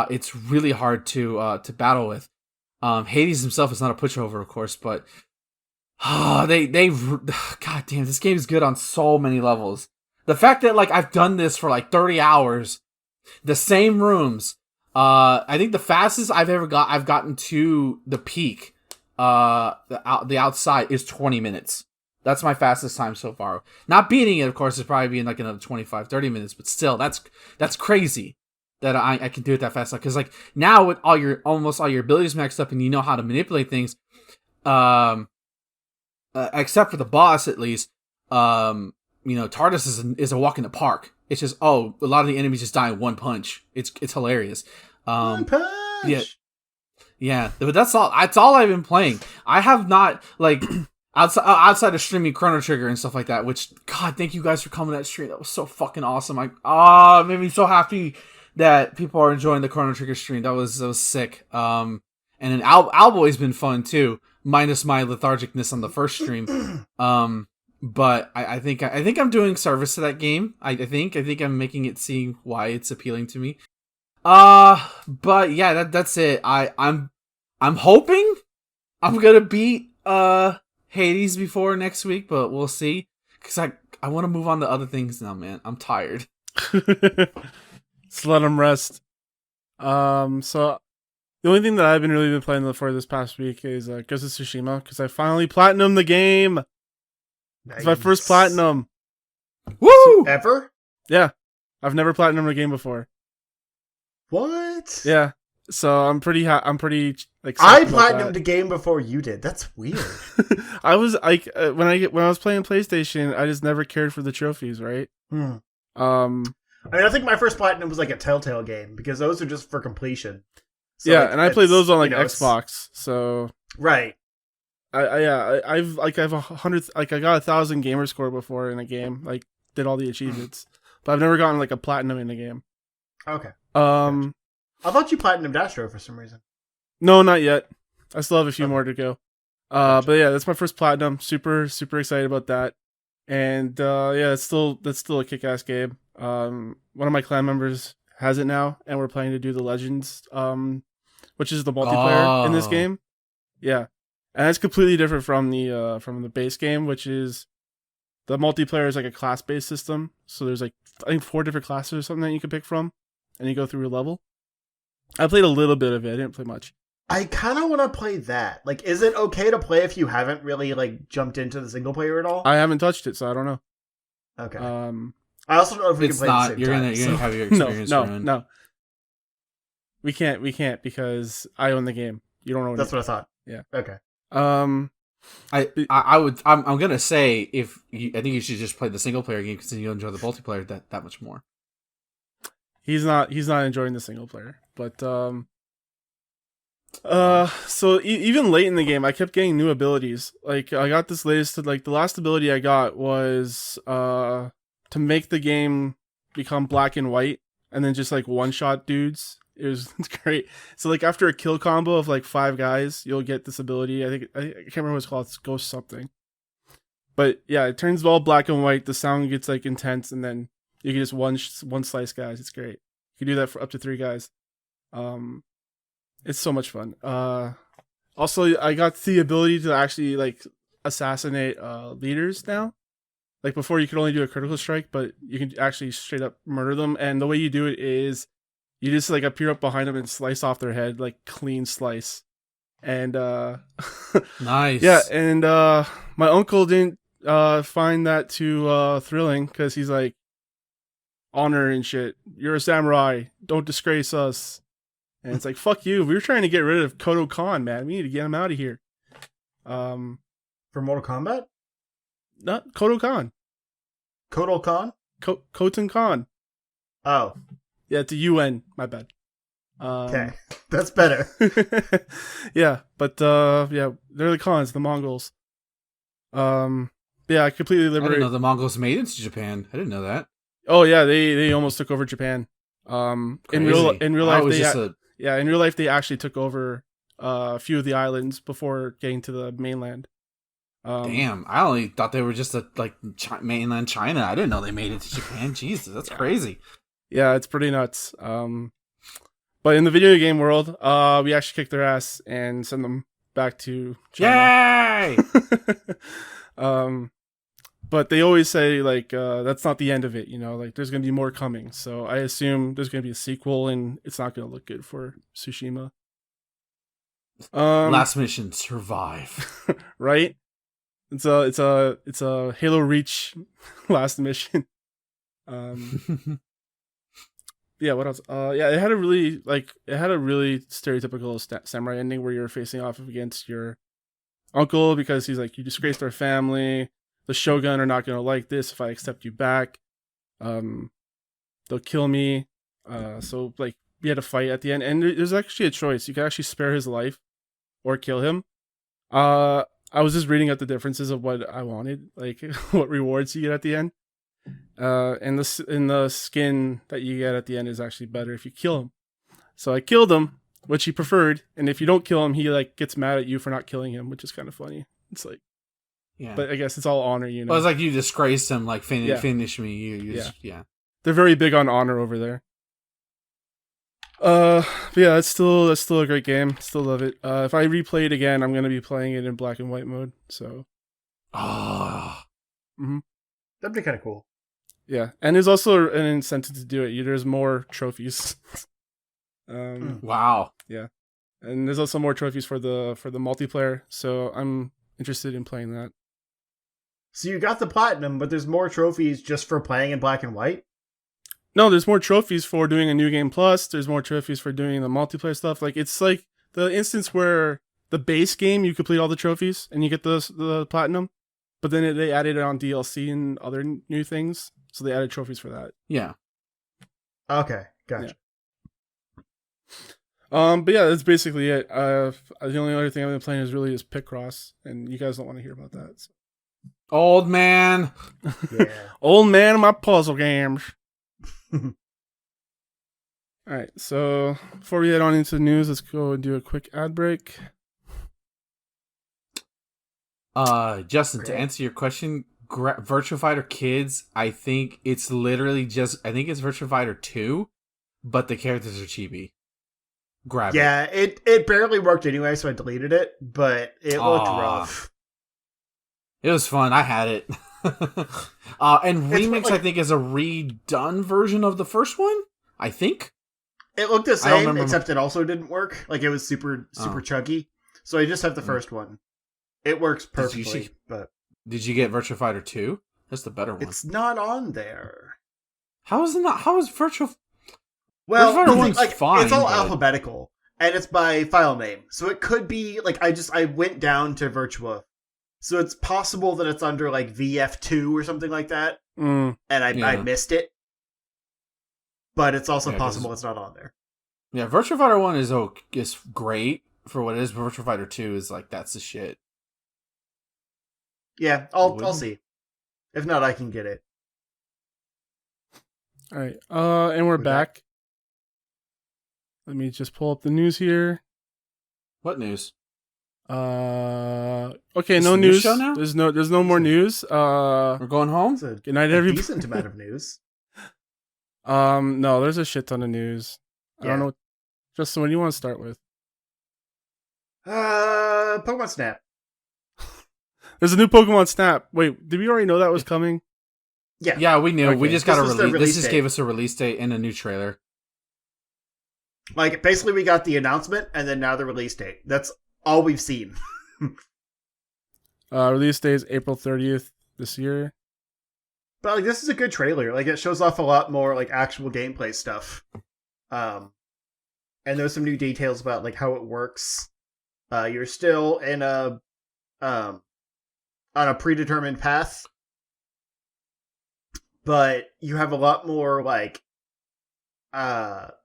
it's really hard to battle with. Hades himself is not a pushover, of course, but god damn, this game is good on so many levels. The fact that like I've done this for like 30 hours, the same rooms. I think the fastest I've gotten to the peak, the outside, is 20 minutes. That's my fastest time so far. Not beating it, of course, is probably being like another 25, 30 minutes, but still, that's crazy that I can do it that fast. Because like now with almost all your abilities maxed up and you know how to manipulate things, except for the boss at least, Tardis is a walk in the park. It's just, a lot of the enemies just die in one punch. It's hilarious. One punch. Yeah, but that's all I've been playing. I have not like outside of streaming Chrono Trigger and stuff like that, which, God, thank you guys for coming to that stream. That was so fucking awesome. It made me so happy that people are enjoying the Chrono Trigger stream. That was sick. And then Owlboy's been fun too, minus my lethargicness on the first stream. But I think I'm doing service to that game. I think I'm making it seem why it's appealing to me. But yeah, that's it. I'm hoping I'm gonna beat Hades before next week, but we'll see. Cause I want to move on to other things now, man. I'm tired. Just let them rest. So the only thing that I've really been playing for this past week is Ghost of Tsushima, because I finally platinumed the game. Nice. It's my first platinum. Woo! Ever? Yeah, I've never platinumed a game before. What? Yeah. So I'm pretty like. I platinumed a game before you did. That's weird. I was like, when I was playing PlayStation, I just never cared for the trophies, right? I I think my first platinum was like a Telltale game, because those are just for completion. So yeah, like, and I played those on like Xbox. So right. I have 100, like I got 1,000 gamer score before in a game, like did all the achievements, but I've never gotten like a platinum in a game. Okay. Gotcha. I thought you platinumed Astro for some reason. No, not yet. I still have a few more to go. But yeah, that's my first platinum. Super excited about that. And yeah, that's still a kick-ass game. One of my clan members has it now, and we're planning to do the Legends, which is the multiplayer in this game. Yeah, and it's completely different from the base game, which is the multiplayer is like a class-based system. So there's like I think 4 different classes or something that you can pick from, and you go through a level. I played a little bit of it. I didn't play much. I kind of want to play that. Like, is it okay to play if you haven't really like jumped into the single player at all? I haven't touched it, so I don't know. Okay. I also don't know if we can play at the same time. You're gonna have your experience. No. We can't because I own the game. You don't own it. That's what I thought. Yeah. Okay. I'm gonna say I think you should just play the single player game because then you'll enjoy the multiplayer that much more. He's not enjoying the single player, but so even late in the game, I kept getting new abilities. Like I got this latest, like the last ability I got was to make the game become black and white, and then just like one shot dudes. It's great. So like after a kill combo of like 5 guys, you'll get this ability. I can't remember what it's called. It's Ghost something. But yeah, it turns all black and white. The sound gets like intense, and then you can just one slice guys. It's great. You can do that for up to 3 guys. It's so much fun. Also, I got the ability to actually like assassinate leaders now. Like before, you could only do a critical strike, but you can actually straight up murder them. And the way you do it is you just like appear up behind them and slice off their head, like clean slice. And nice. Yeah, and my uncle didn't find that too thrilling because he's like, honor and shit. You're a samurai. Don't disgrace us. And it's like, fuck you. We were trying to get rid of Kodo Khan, man. We need to get him out of here. For Mortal Kombat? Not Kodo Khan. Kotal Khan? Koten Khan. Oh. Yeah, it's a UN. My bad. Okay. That's better. Yeah, but yeah, they're the Khans, the Mongols. Yeah, I completely I didn't liberated. know the Mongols made it to Japan. I didn't know that. Oh yeah, they almost took over Japan. In real life in real life they actually took over a few of the islands before getting to the mainland. Damn, I only thought they were just mainland China. I didn't know they made it to Japan. Jesus, that's crazy. Yeah, it's pretty nuts. But in the video game world, we actually kicked their ass and send them back to China. Yay! But they always say like that's not the end of it, you know, like there's gonna be more coming. So I assume there's gonna be a sequel, and it's not gonna look good for Tsushima. Last mission, survive. Right? It's a Halo Reach last mission. Yeah, what else? Yeah, it had a really stereotypical samurai ending where you're facing off against your uncle because he's like, you disgraced our family. The Shogun are not gonna like this if I accept you back. They'll kill me. So like we had a fight at the end, and there's actually a choice. You can actually spare his life or kill him. I was just reading out the differences of what I wanted, like what rewards you get at the end. And the skin that you get at the end is actually better if you kill him. So I killed him, which he preferred, and if you don't kill him, he like gets mad at you for not killing him, which is kind of funny. It's like, yeah, but I guess it's all honor, you know. Well, it's like you disgraced him, like finish me. Yeah. They're very big on honor over there. But yeah, it's still a great game. Still love it. If I replay it again, I'm gonna be playing it in black and white mode. So, that'd be kind of cool. Yeah, and there's also an incentive to do it. There's more trophies. Wow. Yeah, and there's also more trophies for the multiplayer. So I'm interested in playing that. So you got the platinum, but there's more trophies just for playing in black and white? No, there's more trophies for doing a new game plus. There's more trophies for doing the multiplayer stuff. Like it's like the instance where the base game you complete all the trophies and you get the platinum, but then they added it on DLC and other new things, so they added trophies for that. Yeah. Okay, gotcha. Yeah. But yeah, that's basically it. The only other thing I've been playing is Picross, and you guys don't want to hear about that. So. Old man. Yeah. Old man of my puzzle games. Alright, so before we head on into the news, let's go and do a quick ad break. Justin, to answer your question, Virtua Fighter Kids, I think it's Virtua Fighter 2, but the characters are chibi. Grab it. Yeah, it barely worked anyway, so I deleted it, but it looked rough. It was fun. I had it. And Remix, I think, is a redone version of the first one. I think it looked the same, except it also didn't work. Like it was super chuggy. So I just have the first one. It works perfectly. Did you get Virtua Fighter 2? That's the better one. It's not on there. How is it not? How is Virtua? Well, Virtua Fighter 1's fine. It's all alphabetical, and it's by file name. So it could be like I went down to Virtua. So it's possible that it's under like VF2 or something like that, and I missed it. But it's also possible it's not on there. Yeah, Virtua Fighter 1 is great for what it is. Virtua Fighter 2 is like, that's the shit. Yeah, I'll see. If not, I can get it. All right, and we're back. Let me just pull up the news here. What news? Okay, no news. Show now? There's no more news. We're going home. Good night, everybody. Decent amount of news. No, there's a shit ton of news. Yeah. I don't know. Justin, what do you want to start with? Pokemon Snap. There's a new Pokemon Snap. Wait, did we already know that was coming? Yeah, we knew. Okay. We just got a release. This just date. gave us a release date and a new trailer. Like, basically we got the announcement, and then now the release date. That's all we've seen. Release date is April 30th this year. But like, this is a good trailer. Like, it shows off a lot more like actual gameplay stuff. And and there's some new details about like how it works. You're still in a on a predetermined path, but you have a lot more like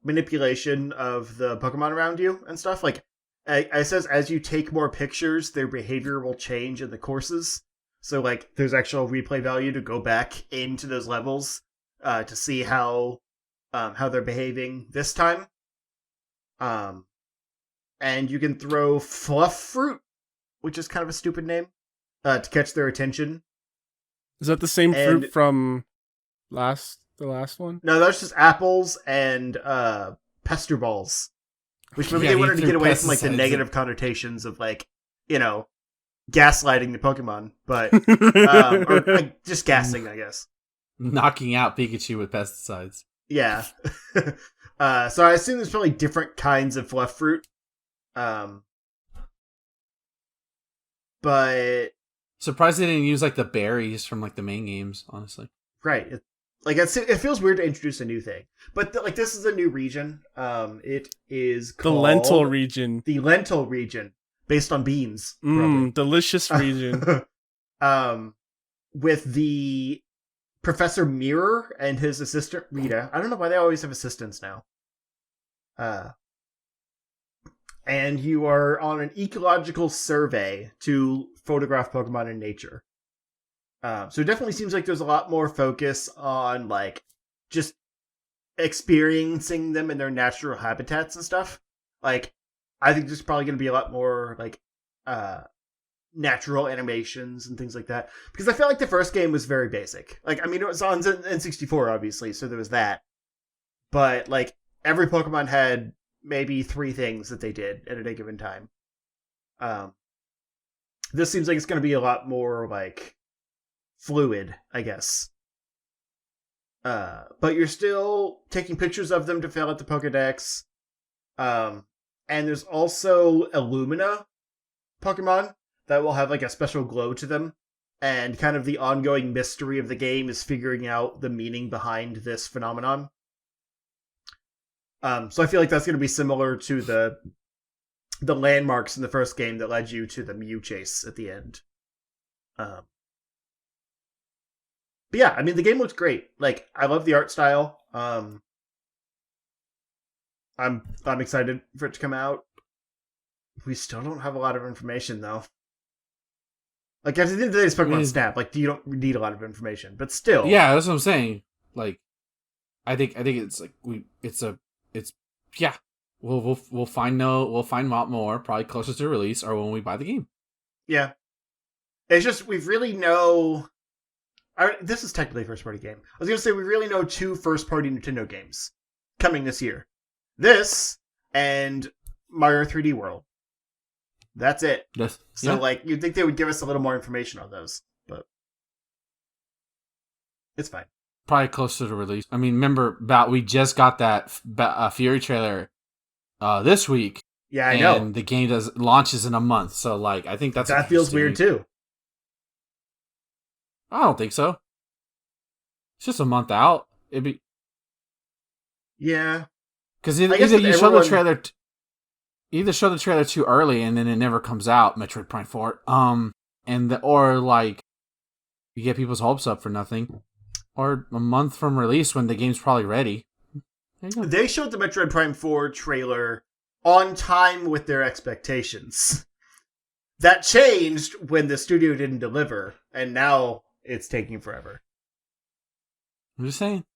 manipulation of the Pokemon around you and stuff. Like it says, as you take more pictures, their behavior will change in the courses. So like there's actual replay value to go back into those levels to see how they're behaving this time. And you can throw Fluff Fruit, which is kind of a stupid name, to catch their attention. Is that the same fruit from the last one? No, that's just apples and pester balls. Which maybe they wanted to get away from like the negative connotations of like, you know, gaslighting the Pokemon, but or like just gassing, I guess. Knocking out Pikachu with pesticides. Yeah. So I assume there's probably different kinds of Fluff Fruit. But surprised they didn't use like the berries from like the main games, honestly. Right. It feels weird to introduce a new thing. But like this is a new region. It is called the lentil region. The lentil region, based on beans. Delicious region. With the Professor Mirror and his assistant Rita. I don't know why they always have assistants now. And you are on an ecological survey to photograph Pokemon in nature. So it definitely seems like there's a lot more focus on like just experiencing them in their natural habitats and stuff. Like, I think there's probably going to be a lot more like natural animations and things like that. Because I felt like the first game was very basic. Like, I mean, it was on N64, obviously, so there was that. But like every Pokemon had maybe 3 things that they did at a given time. This seems like it's going to be a lot more like fluid, I guess. But you're still taking pictures of them to fill out the Pokedex. And there's also Illumina Pokemon that will have like a special glow to them. And kind of the ongoing mystery of the game is figuring out the meaning behind this phenomenon. So I feel like that's going to be similar to the landmarks in the first game that led you to the Mew chase at the end. But yeah, I mean, the game looks great. Like, I love the art style. I'm excited for it to come out. We still don't have a lot of information, though. Like, at the end of the day, it's Pokemon Snap. Like, you don't need a lot of information, but still. Yeah, that's what I'm saying. Like, I think it's like We'll find out more probably closer to release or when we buy the game. Yeah, it's just we really know. This is technically a first-party game. I was gonna say we really know 2 first-party Nintendo games coming this year. This and Mario 3D World. That's it. So like you'd think they would give us a little more information on those, but it's fine. Probably closer to release. I mean, remember, we just got that Fury trailer this week. Yeah, I know. And the game launches in a month, so like I think that feels weird too. I don't think so. It's just a month out. It'd be because either you show the trailer, either show the trailer too early and then it never comes out. Metroid Prime 4, or like you get people's hopes up for nothing. Or a month from release when the game's probably ready. There you go. They showed the Metroid Prime 4 trailer on time with their expectations. That changed when the studio didn't deliver, and now it's taking forever. I'm just saying.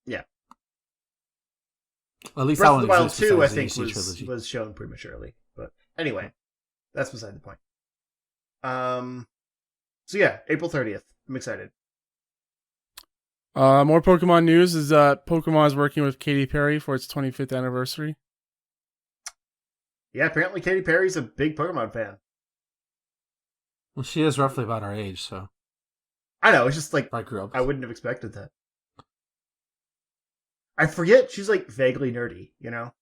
Yeah. At least Breath that of the one Wild 2, I think, trilogy. was shown prematurely. But anyway, that's beside the point. So yeah, April 30th. I'm excited. More Pokemon news is that Pokemon is working with Katy Perry for its 25th anniversary. Yeah, apparently Katy Perry's a big Pokemon fan. Well, she is roughly about our age, so. I know, it's just like, I grew up. I wouldn't have expected that. I forget she's like vaguely nerdy, you know?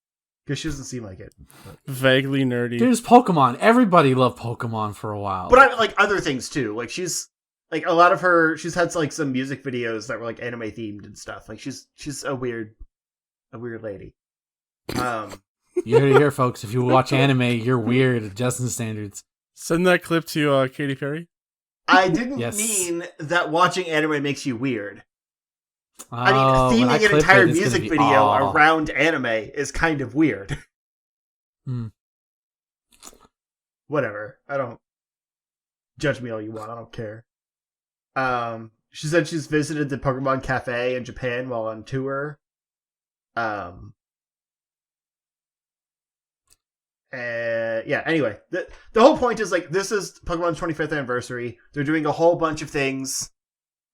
Because she doesn't seem like it. But. Vaguely nerdy. Dude, it's Pokemon. Everybody loved Pokemon for a while. But I like other things too. Like she's like a lot of she's had like some music videos that were like anime themed and stuff. Like she's a weird lady. You heard it here, folks. If you watch anime, you're weird at Justin's standards. Send that clip to Katy Perry. I didn't Yes. mean that watching anime makes you weird. Oh, I mean, when I theming an clip entire it, it's gonna music be- video oh. around anime is kind of weird. Hmm. Whatever. I don't judge me all you want. I don't care. She said she's visited the Pokemon Cafe in Japan while on tour. Yeah, anyway, the whole point is like this is Pokemon's 25th anniversary. They're doing a whole bunch of things.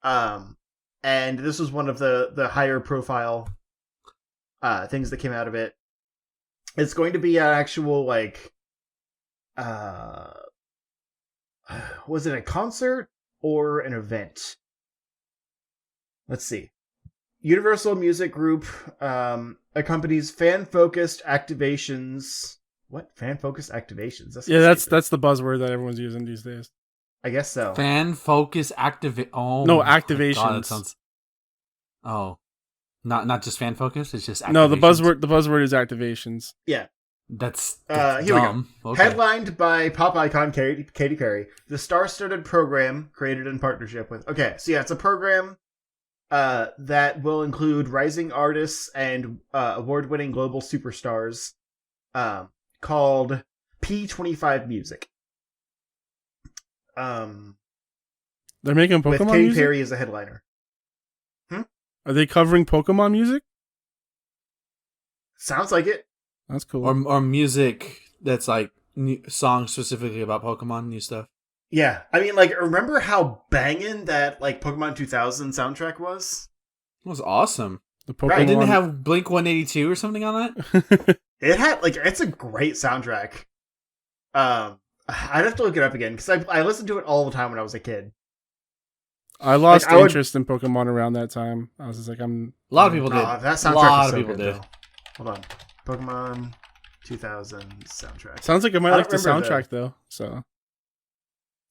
And this was one of the higher profile things that came out of it. It's going to be an actual like was it a concert or an event? Let's see. Universal Music Group accompanies fan-focused activations. What? Fan-focused activations? Yeah, that's stupid. the buzzword that everyone's using these days. I guess so. Fan focus activate. Oh No, my activations. God, that sounds. Oh, not just fan focus. It's just activations. No, the buzzword is activations. Yeah. That's Here dumb. we go. Okay. Headlined by pop icon Katy Perry, the star-studded program created in partnership with... Okay, so yeah, it's a program that will include rising artists and award-winning global superstars called P25 Music. They're making With Pokemon Katy music? Perry as a headliner. Are they covering Pokemon music? Sounds like it. That's cool. Or music that's like new songs specifically about Pokemon, new stuff. Yeah, I mean, like, remember how banging that like Pokemon 2000 soundtrack was? It was awesome. The Right, It didn't Pokemon. have Blink 182 or something on that. It had like it's a great soundtrack. I'd have to look it up again because I listened to it all the time when I was a kid. I lost I would- interest in Pokemon around that time. I was just like, A lot of people did. Oh, that soundtrack A lot was of so people good, did. though. Hold on, Pokemon 2000 soundtrack. sounds like I might I like the don't remember soundtrack though. So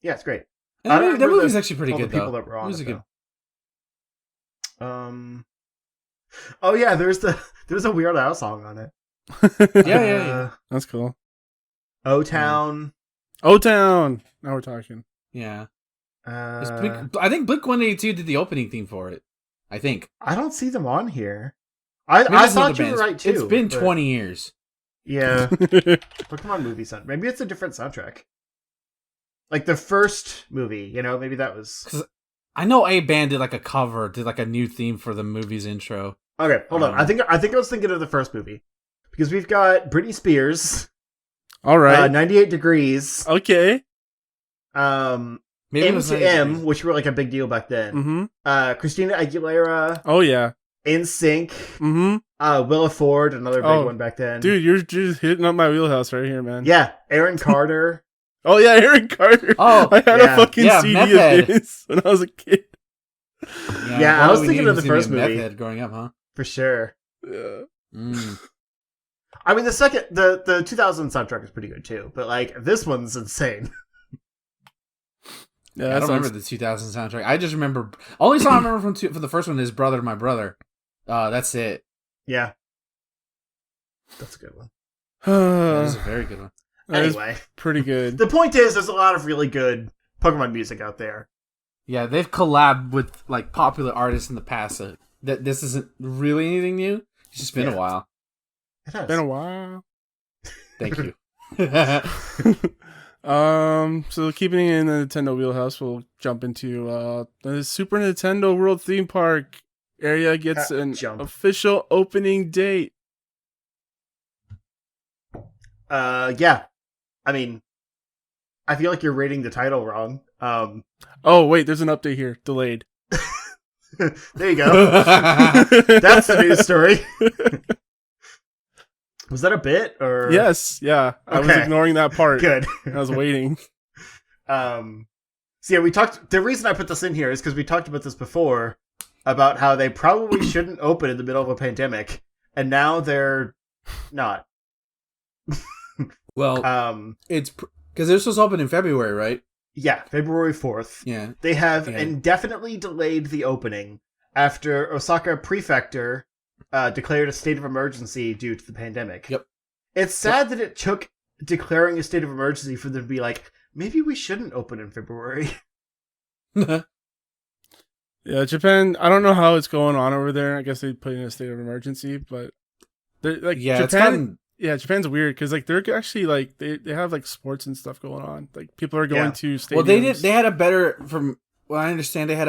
Yeah, it's great. And I don't that remember movie's the- actually pretty all the good people though. that were on It was it, a good. though. Oh yeah, there's a Weird Al song on it. Yeah. That's cool. O Town. O Town. Now we're talking. Yeah. Uh, I think Blink 182 did the opening theme for it. I think. I don't see them on here. Maybe I it's another thought you were band. right too. It's been but- 20 years. Yeah, Pokemon movie sound. Maybe it's a different soundtrack. Like the first movie, maybe that was. I know a band did like a cover, did like a new theme for the movie's intro. Okay, hold on. I think I was thinking of the first movie because we've got Britney Spears, All right. 98 Degrees, Okay. Maybe it was M2M, which were like a big deal back then. Mm-hmm. Christina Aguilera, Oh yeah. NSYNC, Mm-hmm. Willa Ford, another big Oh, one back then. Dude, you're just hitting up my wheelhouse right here, man. Yeah, Aaron Carter. Oh yeah, Aaron Carter. Oh, I had yeah. a fucking Yeah, CD Meth of Head. his when I was a kid. Yeah, I was we thinking knew of the he was first gonna be a movie. meth head growing up, huh? For sure. Yeah. Mm. I mean, the 2000 soundtrack is pretty good too, but like this one's insane. Yeah, I that don't sounds- remember the 2000 soundtrack. I just remember. Only song I remember for the first one is "Brother to My Brother." That's it. Yeah, that's a good one. That is a very good one. That is Anyway, pretty good. the point is, there's a lot of really good Pokemon music out there. Yeah, they've collabed with like popular artists in the past. So that this isn't really anything new. It's just been Yeah. a while. It has. Been a while. Thank you. So keeping it in the Nintendo wheelhouse, we'll jump into the Super Nintendo World Theme Park area gets an Jump. official opening date. Yeah. I mean, I feel like you're reading the title wrong. Oh wait, there's an update here. Delayed. There you go. That's the news story. Was that a bit or Yes, yeah. I was Okay. ignoring that part. Good. I was waiting. So yeah, we talked. The reason I put this in here is because we talked about this before about how they probably shouldn't open in the middle of a pandemic, and now they're not. Well, it's because this was open in February, right? Yeah, February 4th. Yeah. They have Yeah. indefinitely delayed the opening after Osaka Prefecture declared a state of emergency due to the pandemic. Yep. It's sad that it took declaring a state of emergency for them to be like, maybe we shouldn't open in February. Yeah, Japan. I don't know how it's going on over there. I guess they put in a state of emergency, but like Japan. Yeah, Japan's weird because like they're actually like they have like sports and stuff going on. Like people are going to stadiums. Well, they had a better from what I understand. They had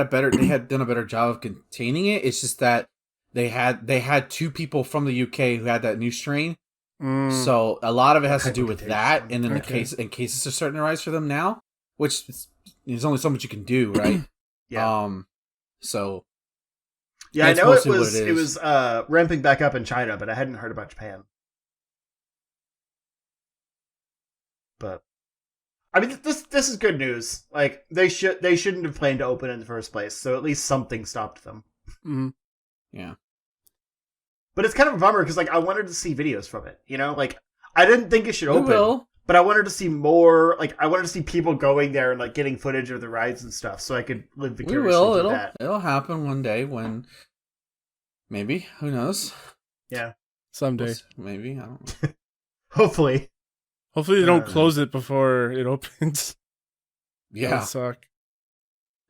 done a better job of containing it. It's just that they had 2 people from the UK who had that new strain. So a lot of it has to do with that, and then cases are starting to rise for them now, which there's only so much you can do, right? Yeah. So yeah, I know it was ramping back up in China, but I hadn't heard about Japan. But I mean, this is good news. Like they shouldn't have planned to open in the first place, so at least something stopped them. Mm-hmm. Yeah. But it's kind of a bummer because like I wanted to see videos from it. You know, like I didn't think it should open. But I wanted to see more, like, I wanted to see people going there and, like, getting footage of the rides and stuff so I could live vicariously through that. It'll happen one day when, maybe, who knows? Yeah. Someday. Maybe, I don't know. Hopefully. Hopefully they don't close it before it opens. Yeah. That would suck.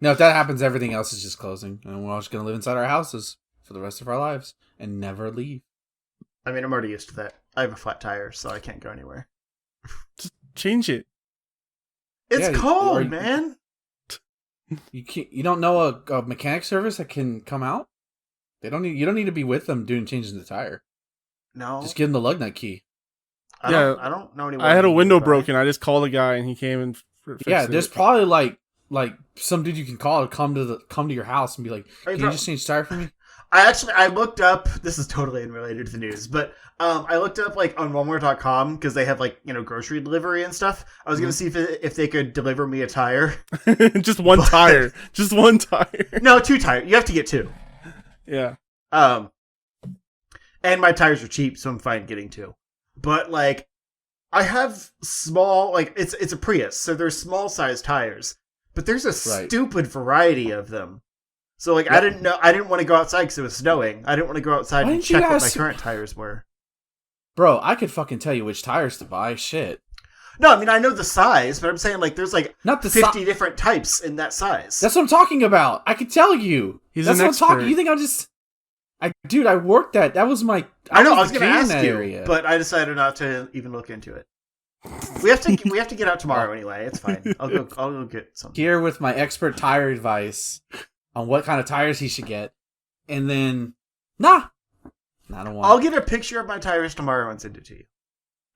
No, if that happens, everything else is just closing. And we're all just going to live inside our houses for the rest of our lives and never leave. I mean, I'm already used to that. I have a flat tire, so I can't go anywhere. Just change it. It's cold, man. You don't know a mechanic service that can come out? You don't need to be with them changing the tire. No. Just give them the lug nut key. I don't know anyone. I had a window broken. I just called a guy and he came and fixed it. There's probably like some dude you can call to come to your house and be like, "Can you just change the tire for me?" I looked up, this is totally unrelated to the news, but I looked up like on Walmart.com because they have like, you know, grocery delivery and stuff. I was going to see if they could deliver me a tire. Just one tire. Just one tire. No, 2 tires. You have to get 2. Yeah. And my tires are cheap, so I'm fine getting 2. But like, I have small, like it's a Prius, so there's small size tires, but there's a stupid variety of them. So, like, I didn't want to go outside because it was snowing. I didn't want to go outside and check what my current tires were. Bro, I could fucking tell you which tires to buy. Shit. No, I mean, I know the size, but I'm saying, like, there's, like, not the 50 different types in that size. That's what I'm talking about. I could tell you. That's what I'm talking. You think I'm just... Dude, I worked that. That was my... I know, I was going to ask you, area. But I decided not to even look into it. We have to get out tomorrow anyway. It's fine. I'll go get something. Here with my expert tire advice on what kind of tires he should get. And then... Nah. I don't want I'll get a picture of my tires tomorrow and send it to you.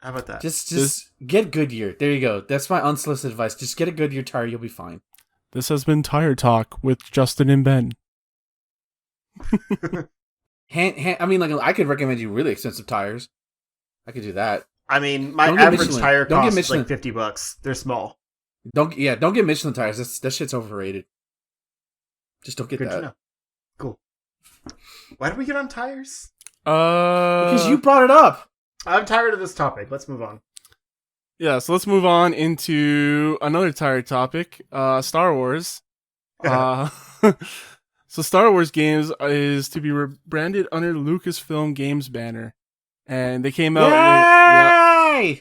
How about that? Just get Goodyear. There you go. That's my unsolicited advice. Just get a Goodyear tire. You'll be fine. This has been Tire Talk with Justin and Ben. I mean, like, I could recommend you really expensive tires. I could do that. I mean, my average tire costs like $50. They're small. Don't get Michelin tires. That shit's overrated. Just don't get that. To know. Cool. Why did we get on tires? Because you brought it up. I'm tired of this topic. Let's move on. Yeah, so let's move on into another tire topic. Star Wars. So Star Wars games is to be rebranded under Lucasfilm Games banner. And they came out... Yay!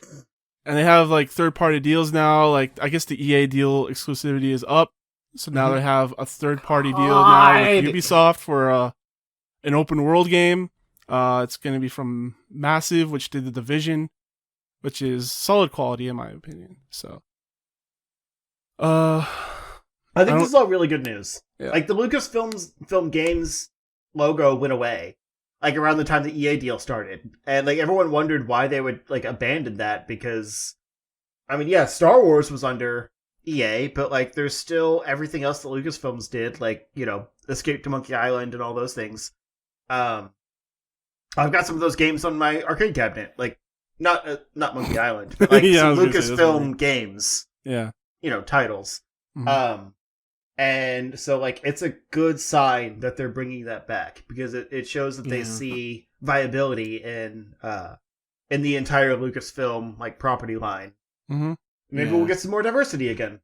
And they have like third-party deals now. Like, I guess the EA deal exclusivity is up. So now they have a third-party deal now with Ubisoft for an open-world game. It's going to be from Massive, which did The Division, which is solid quality in my opinion. So, I think this is all really good news. Yeah. Like the Lucasfilm Games logo went away, like around the time the EA deal started, and like everyone wondered why they would like abandon that because, I mean, yeah, Star Wars was under EA, but like there's still everything else that Lucasfilms did, like, you know, Escape to Monkey Island and all those things. I've got some of those games on my arcade cabinet, like not Monkey Island, but like some Lucasfilm games. Yeah, you know, titles. Mm-hmm. And so like it's a good sign that they're bringing that back because it shows that they see viability in the entire Lucasfilm like property line. Mm-hmm. Maybe we'll get some more diversity again.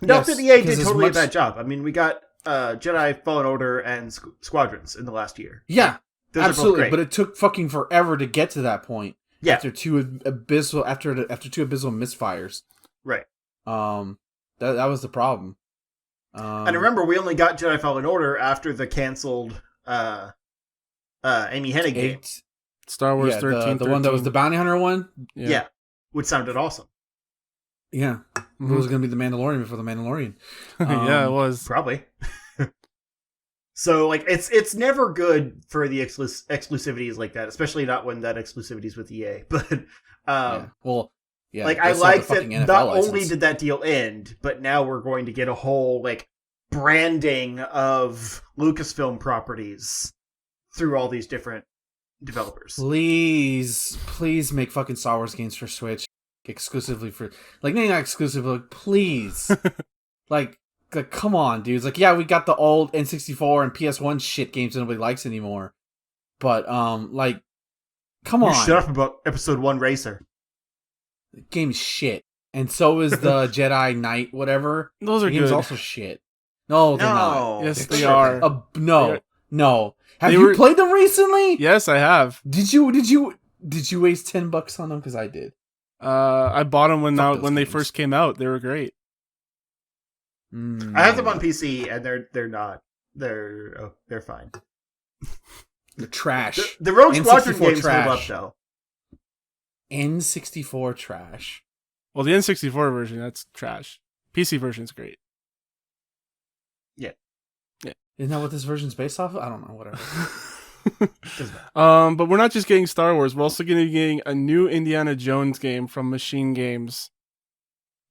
Not that EA did totally a bad job. I mean, we got Jedi Fallen Order and Squadrons in the last year. Yeah. Those are both Absolutely, great. but it took fucking forever to get to that point. Yeah. After two abysmal misfires. Right. That was the problem. And remember, we only got Jedi Fallen Order after the canceled Amy Hennig game. Star Wars 13. The one that was the bounty hunter one. Yeah. Which sounded awesome. Yeah, It was going to be the Mandalorian before the Mandalorian. Yeah, it was probably. So like it's never good for the exclusivities like that, especially not when that exclusivity is with EA. But like I like that not only did that deal end, but now we're going to get a whole like branding of Lucasfilm properties through all these different developers. Please make fucking Star Wars games for Switch exclusively for like maybe not exclusively, like, please. like come on, dudes. Like, yeah, we got the old N64 and PS1 shit games that nobody likes anymore. But like, come on. Shut up about Episode 1 Racer. The game is shit. And so is the Jedi Knight whatever. Those are the game's good. also shit. No, they're not. Yes, they are. No. Have you played them recently? Yes, I have. Did you waste $10 on them? Because I did. I bought them when they first came out. They were great. I have them on PC, and they're not. They're fine. They're trash. The Rogue Squadron N64 games trash. hold up though. N64 trash. Well, the N64 version, that's trash. PC version's great. Yeah. Isn't that what this version's based off of? I don't know. Whatever. But we're not just getting Star Wars. We're also going to be getting a new Indiana Jones game from Machine Games.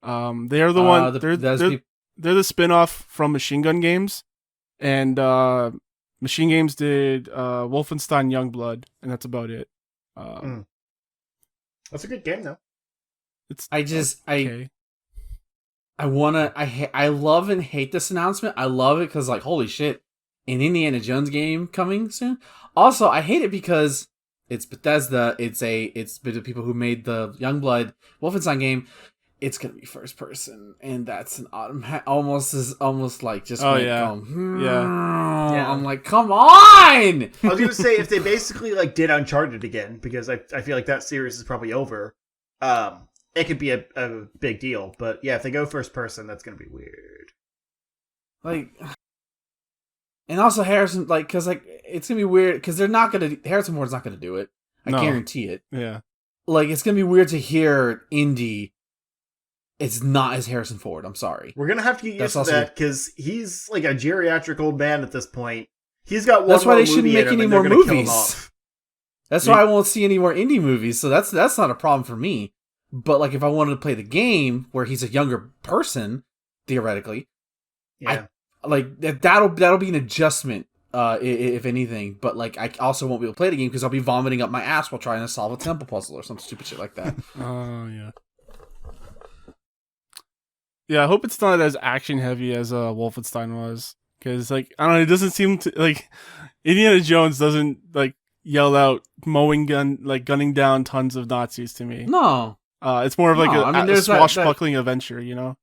They are the one. They're the spin-off from Machine Gun Games, and Machine Games did Wolfenstein Youngblood, and that's about it. That's a good game, though. I love and hate this announcement. I love it because, like, holy shit, an Indiana Jones game coming soon. Also, I hate it because it's Bethesda. It's the people who made the Youngblood Wolfenstein game. It's gonna be first person, and that's an almost like just yeah. I'm like, come on! I was gonna say if they basically like did Uncharted again, because I feel like that series is probably over. It could be a big deal, but yeah, if they go first person, that's gonna be weird. Like, and also Harrison, like, because like it's gonna be weird because Harrison Ford's not gonna do it. I guarantee it. Yeah, like it's gonna be weird to hear Indy. It's not as Harrison Ford. I'm sorry. We're gonna have to get used to that because he's like a geriatric old man at this point. He's got one. That's why more they shouldn't movie make in him any and more they're gonna kill him movies. off. That's why I won't see any more indie movies. So that's not a problem for me. But like, if I wanted to play the game where he's a younger person, theoretically, yeah, that'll be an adjustment, if anything. But like, I also won't be able to play the game because I'll be vomiting up my ass while trying to solve a temple puzzle or some stupid shit like that. Oh yeah. Yeah, I hope it's not as action heavy as Wolfenstein was, because like I don't know, it doesn't seem to like Indiana Jones doesn't like yell out gunning down tons of Nazis to me. No, it's more of like a swashbuckling adventure, you know.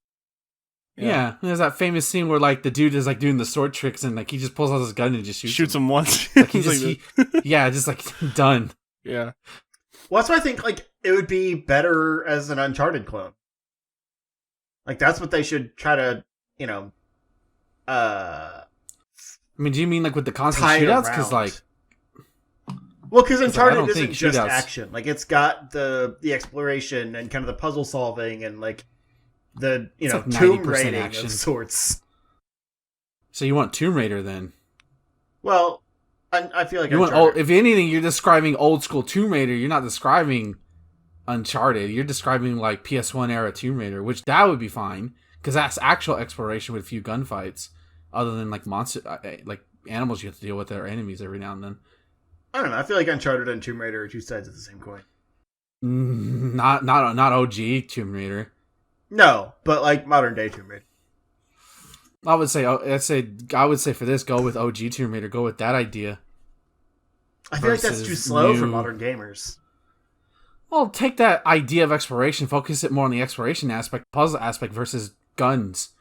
Yeah, there's that famous scene where like the dude is like doing the sword tricks and like he just pulls out his gun and just shoots him once. Like just like done. Yeah. Well, that's why I think like it would be better as an Uncharted clone. Like, that's what they should try to, I mean, do you mean, like, with the constant shootouts? Because, like... Well, because Uncharted isn't just action. Like, it's got the exploration and kind of the puzzle solving and, like, the, like Tomb Raider action of sorts. So you want Tomb Raider, then? Well, I feel like if anything, you're describing old school Tomb Raider. You're not describing Uncharted. You're describing like PS1 era Tomb Raider, which that would be fine because that's actual exploration with a few gunfights, other than like monster, like animals you have to deal with that are enemies every now and then. I don't know. I feel like Uncharted and Tomb Raider are two sides of the same coin. Not OG Tomb Raider. No, but like modern day Tomb Raider. I would say for this, go with OG Tomb Raider. Go with that idea. I feel like that's too slow for modern gamers. Well, take that idea of exploration, focus it more on the exploration aspect, puzzle aspect versus guns.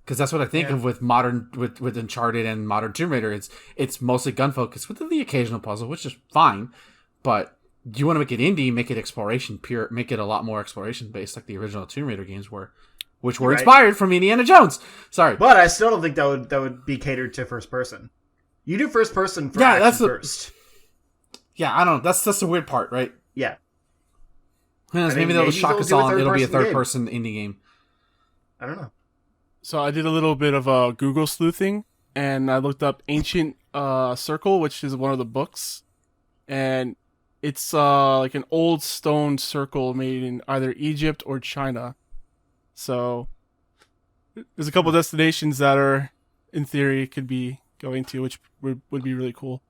Because that's what I think of with modern with Uncharted and modern Tomb Raider. It's mostly gun focused with the occasional puzzle, which is fine. But you want to make it indie, make it exploration pure, make it a lot more exploration based, like the original Tomb Raider games were, which were inspired from Indiana Jones. Sorry, but I still don't think that would be catered to first person. You do first person for action first. Yeah, I don't know. That's the weird part, right? Yeah. Maybe they'll shock us all and it'll be a third person indie game. I don't know. So I did a little bit of Google sleuthing, and I looked up Ancient Circle, which is one of the books, and it's like an old stone circle made in either Egypt or China. So there's a couple destinations that are, in theory, could be going to, which would be really cool,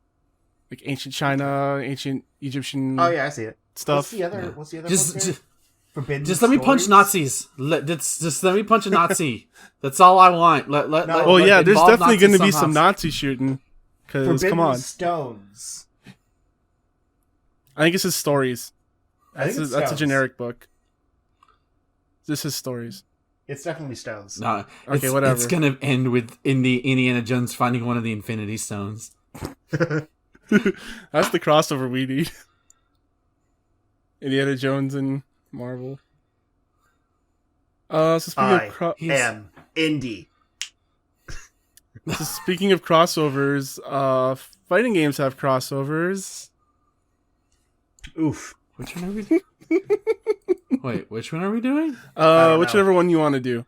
like ancient China, ancient Egyptian. Oh yeah, I see it. Stuff. What's the other? Just let me punch Nazis. Just let me punch a Nazi. That's all I want. There's definitely going to be some Nazi shooting. Because come on, Stones. I think it's his stories. That's a generic book. This is stories. It's definitely Stones. No, okay, whatever. It's gonna end with Indiana Jones finding one of the Infinity Stones. That's the crossover we need. Indiana Jones and Marvel. So speaking am indie. So speaking of crossovers, fighting games have crossovers. Oof. Which one are we? Wait, which one are we doing? Whichever one you want to do.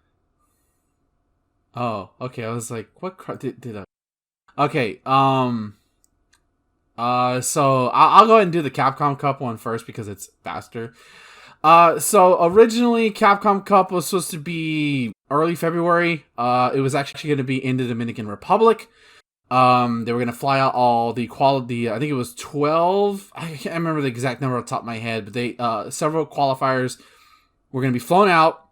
Oh, okay. I was like, what did I? Okay. So I'll go ahead and do the Capcom Cup one first because it's faster. So originally Capcom Cup was supposed to be early February. It was actually going to be in the Dominican Republic. They were going to fly out all the quality. I think it was 12. I can't remember the exact number off the top of my head, but they several qualifiers were going to be flown out.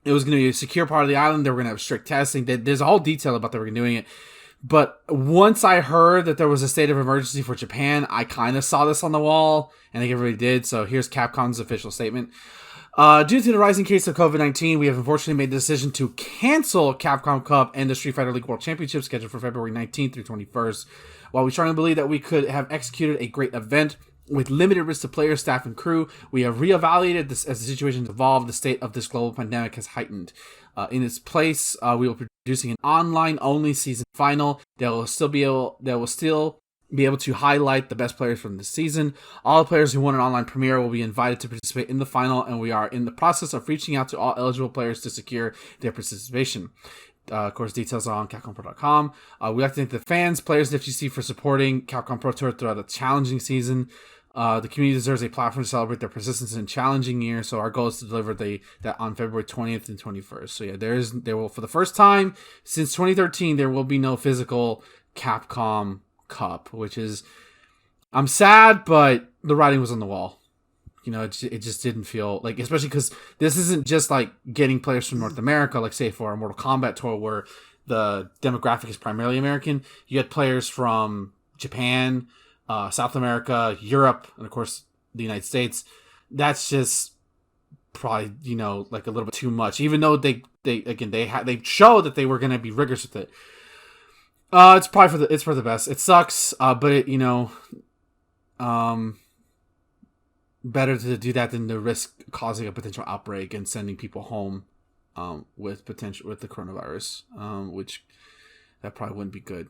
It was going to be a secure part of the island. They were going to have strict testing. There's a whole detail about they were doing it. But once I heard that there was a state of emergency for Japan, I kind of saw this on the wall, and I think everybody did. So here's Capcom's official statement. Due to the rising case of COVID-19, we have unfortunately made the decision to cancel Capcom Cup and the Street Fighter League World Championship scheduled for February 19th through 21st. While we strongly believe that we could have executed a great event with limited risk to players, staff, and crew, we have reevaluated this as the situation has evolved. The state of this global pandemic has heightened. In its place, we will be producing an online-only season final that will still be able to highlight the best players from the season. All the players who won an online premiere will be invited to participate in the final, and we are in the process of reaching out to all eligible players to secure their participation. Of course, details are on CapcomPro.com. We'd like to thank the fans, players, and FGC for supporting Capcom Pro Tour throughout a challenging season. The community deserves a platform to celebrate their persistence in a challenging year, so our goal is to deliver that on February 20th and 21st. So yeah, there will, for the first time since 2013, there will be no physical Capcom Cup, which is, I'm sad, but the writing was on the wall. You know, it just didn't feel like, especially because this isn't just like getting players from North America, like say for a Mortal Kombat tour where the demographic is primarily American. You had players from Japan, South America, Europe, and of course the United States. That's just probably, you know, like a little bit too much. Even though they showed that they were going to be rigorous with it. It's probably for the best. It sucks, but it, you know, better to do that than to risk causing a potential outbreak and sending people home with the coronavirus, which that probably wouldn't be good.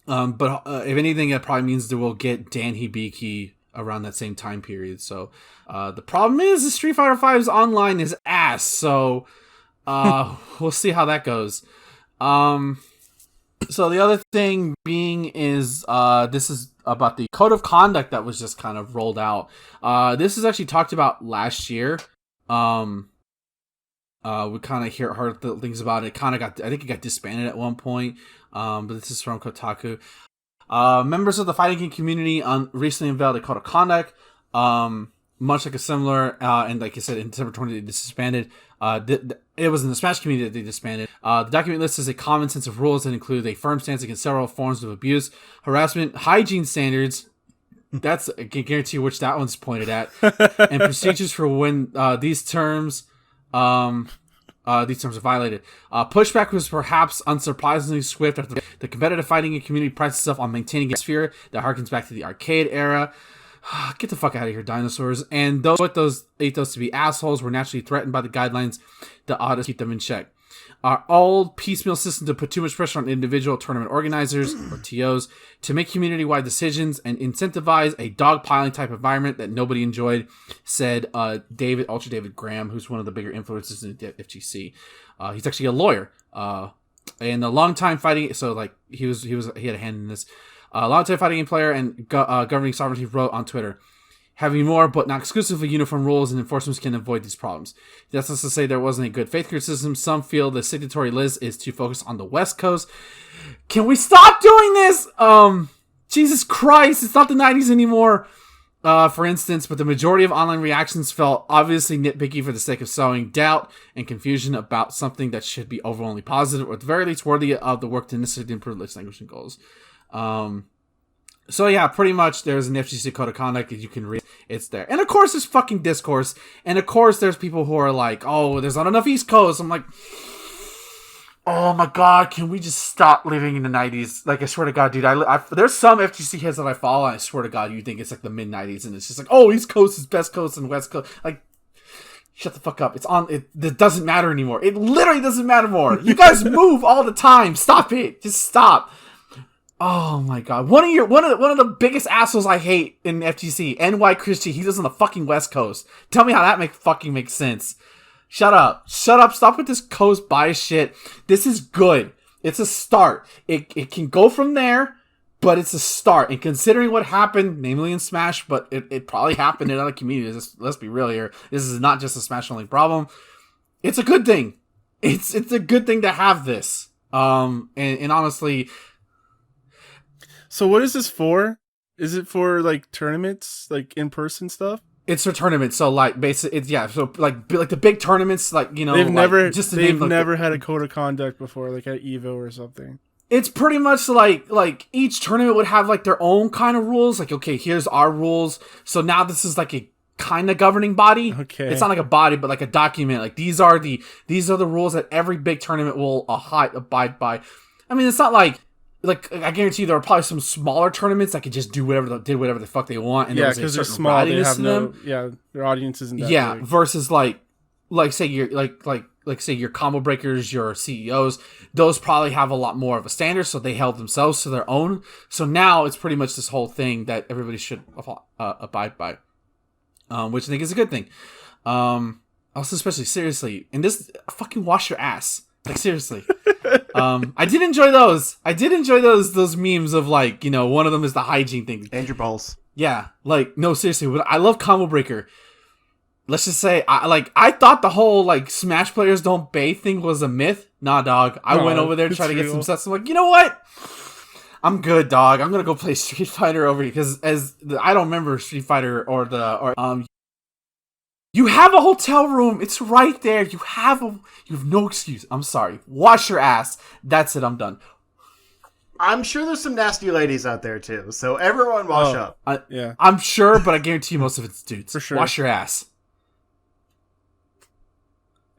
But if anything, that probably means that we'll get Dan Hibiki around that same time period. So the problem is the Street Fighter V's online is ass. So we'll see how that goes. So the other thing being is this is about the code of conduct that was just kind of rolled out. This is actually talked about last year. We kind of heard the things about it. I think it got disbanded at one point. But this is from Kotaku. Members of the fighting game community recently unveiled a code of conduct. Much like a similar, and like I said, in December 20, they disbanded. It was in the Smash community that they disbanded. The document lists a common sense of rules that include a firm stance against several forms of abuse, harassment, hygiene standards. I can guarantee you which that one's pointed at, and procedures for when these terms these terms are violated. Pushback was perhaps unsurprisingly swift after the competitive fighting community prides itself on maintaining a sphere that harkens back to the arcade era. Get the fuck out of here, dinosaurs. And those ate those to be assholes were naturally threatened by the guidelines that ought to keep them in check. Our old piecemeal system to put too much pressure on individual tournament organizers, or TOs, to make community-wide decisions and incentivize a dogpiling type environment that nobody enjoyed, said Ultra David Graham, who's one of the bigger influences in the FGC. He's actually a lawyer, and a long-time fighting. So like he had a hand in this. A long-time fighting game player and governing sovereignty wrote on Twitter, having more but not exclusively uniform rules and enforcements can avoid these problems. That's not to say there wasn't a good faith criticism. Some feel the signatory list is too focused on the West Coast. Can we stop doing this? Jesus Christ, it's not the 90s anymore. For instance, but the majority of online reactions felt obviously nitpicky for the sake of sowing doubt and confusion about something that should be overwhelmingly positive, or at the very least worthy of the work to necessarily improve its language and goals. So yeah, pretty much there's an FGC code of conduct that you can read. It's there. And of course there's fucking discourse. And of course there's people who are like, oh, there's not enough East Coast. I'm like, oh my God, can we just stop living in the 90s? Like, I swear to God, dude, there's some FGC heads that I follow, and I swear to God, you think it's like the mid 90s, and it's just like, oh, East Coast is best coast and West Coast. Like, shut the fuck up. It doesn't matter anymore. It literally doesn't matter more. You guys move all the time. Stop it. Just stop. Oh my God! One of the biggest assholes I hate in FGC, NY Christie. He lives on the fucking West Coast. Tell me how that makes sense. Shut up! Stop with this coast bias shit. This is good. It's a start. It can go from there, but it's a start. And considering what happened, namely in Smash, but it probably happened in other communities. Let's be real here. This is not just a Smash only problem. It's a good thing. It's a good thing to have this. And honestly. So what is this for? Is it for like tournaments, like in-person stuff? It's for tournaments. So like basically, it's so like the big tournaments, like you know, they've like, never had a code of conduct before, like at Evo or something. It's pretty much like each tournament would have like their own kind of rules. Like, okay, here's our rules. So now this is like a kind of governing body. Okay, it's not like a body, but like a document. Like these are the rules that every big tournament will abide by. I mean, it's not like I guarantee you there are probably some smaller tournaments that could just do whatever the fuck they want, and because they're small, they have their audience isn't that big. Versus like say you're like say your combo breakers, your CEOs, those probably have a lot more of a standard, so they held themselves to their own. So now it's pretty much this whole thing that everybody should abide by, which I think is a good thing. Also, especially seriously, and this fucking wash your ass. Like, seriously. I did enjoy those. Those memes of, like, you know, one of them is the hygiene thing. And your balls. Yeah. Like, no, seriously. I love Combo Breaker. Let's just say, I thought the whole, like, Smash players don't bathe thing was a myth. Nah, dog. I went over there to try to get some sets. I'm like, you know what? I'm good, dog. I'm gonna go play Street Fighter over here. Because I don't remember Street Fighter you have a hotel room. It's right there. You have no excuse. I'm sorry. Wash your ass. That's it. I'm done. I'm sure there's some nasty ladies out there too. So everyone wash up. Yeah. I'm sure, but I guarantee you most of it's dudes. For sure. Wash your ass.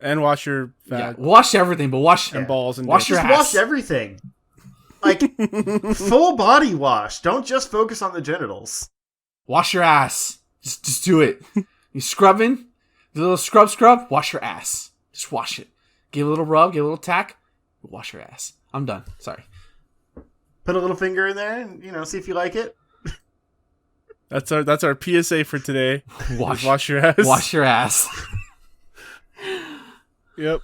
And wash your fat. Yeah. Wash everything, but wash and balls and wash your ass. Wash everything. Like full body wash. Don't just focus on the genitals. Wash your ass. Just do it. You scrubbing, do a little scrub, wash your ass. Just wash it. Give a little rub, give a little tack, wash your ass. I'm done. Sorry. Put a little finger in there and, you know, see if you like it. That's our PSA for today. Wash your ass. Wash your ass. Yep.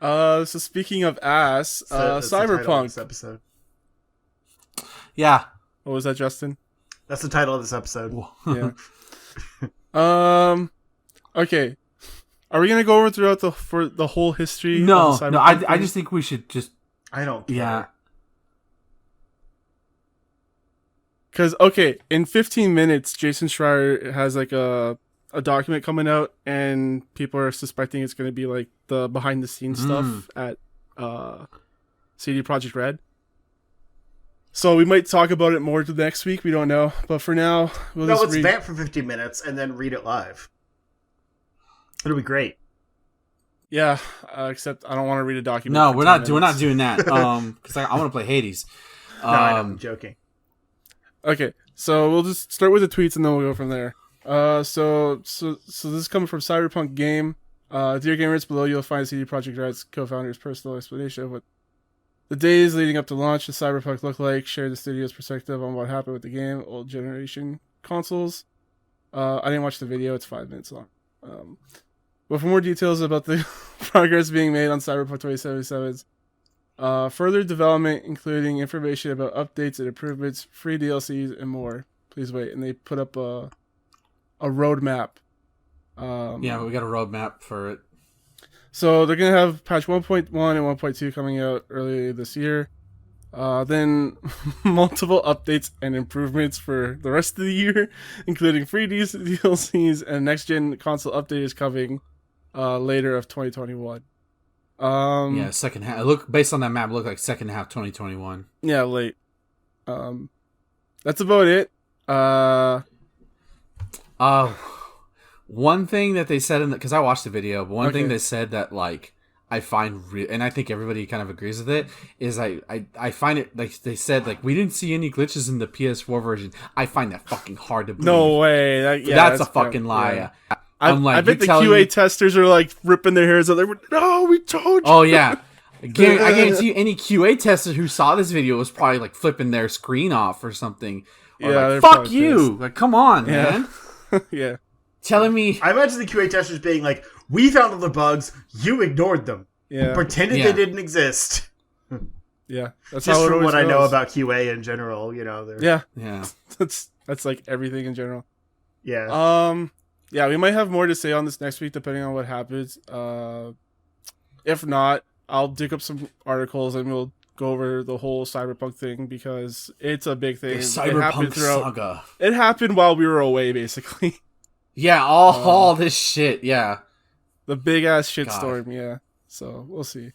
So speaking of ass, Cyberpunk. This episode. Yeah. What was that, Justin? That's the title of this episode. Yeah. Okay. Are we gonna go over for the whole history? No. I just think we should just. I don't care. Yeah. Because in 15 minutes, Jason Schreier has like a document coming out, and people are suspecting it's gonna be like the behind the scenes stuff at CD Projekt Red. So we might talk about it more next week. We don't know, but for now, let's vamp for 15 minutes and then read it live. It'll be great. Yeah, except I don't want to read a document. No, for we're 10 not. We're not minutes. doing that. Because I want to play Hades. No, I know, I'm joking. Okay, so we'll just start with the tweets and then we'll go from there. So this is coming from Cyberpunk Game. Dear gamers, below you'll find CD Projekt Red's co-founder's personal explanation of what the days leading up to launch of Cyberpunk look like. Share the studio's perspective on what happened with the game, old generation consoles. I didn't watch the video; it's 5 minutes long. But for more details about the progress being made on Cyberpunk 2077's further development, including information about updates and improvements, free DLCs, and more, please wait. And they put up a roadmap. Yeah, we got a roadmap for it. So they're going to have patch 1.1 and 1.2 coming out early this year. Then multiple updates and improvements for the rest of the year, including free DLCs, and next-gen console update is coming later of 2021. Yeah, second half. Look, based on that map, it looked like second half 2021. Yeah, late. That's about it. One thing that they said because I watched the video, but one thing they said that like I find and I think everybody kind of agrees with it is I find it like they said like we didn't see any glitches in the PS4 version. I find that fucking hard to believe. No way. That's a fucking lie. Yeah. I bet the QA testers are like ripping their hairs out. They're like, no, we told you. Oh yeah. I guarantee you any QA tester who saw this video was probably like flipping their screen off or something. Or Yeah, like, fuck you. Like, come on, man. Yeah. Telling me. I imagine the QA testers being like, we found all the bugs, you ignored them. Yeah. Pretended they didn't exist. Yeah. That's Just how it from what always I know goes. about QA in general, you know. Yeah. Yeah. That's like everything in general. Yeah. Yeah, we might have more to say on this next week depending on what happens. If not, I'll dig up some articles and we'll go over the whole Cyberpunk thing because it's a big thing. The Cyberpunk saga. It happened while we were away, basically. Yeah, all this shit. Yeah. The big ass shitstorm. Yeah. So we'll see.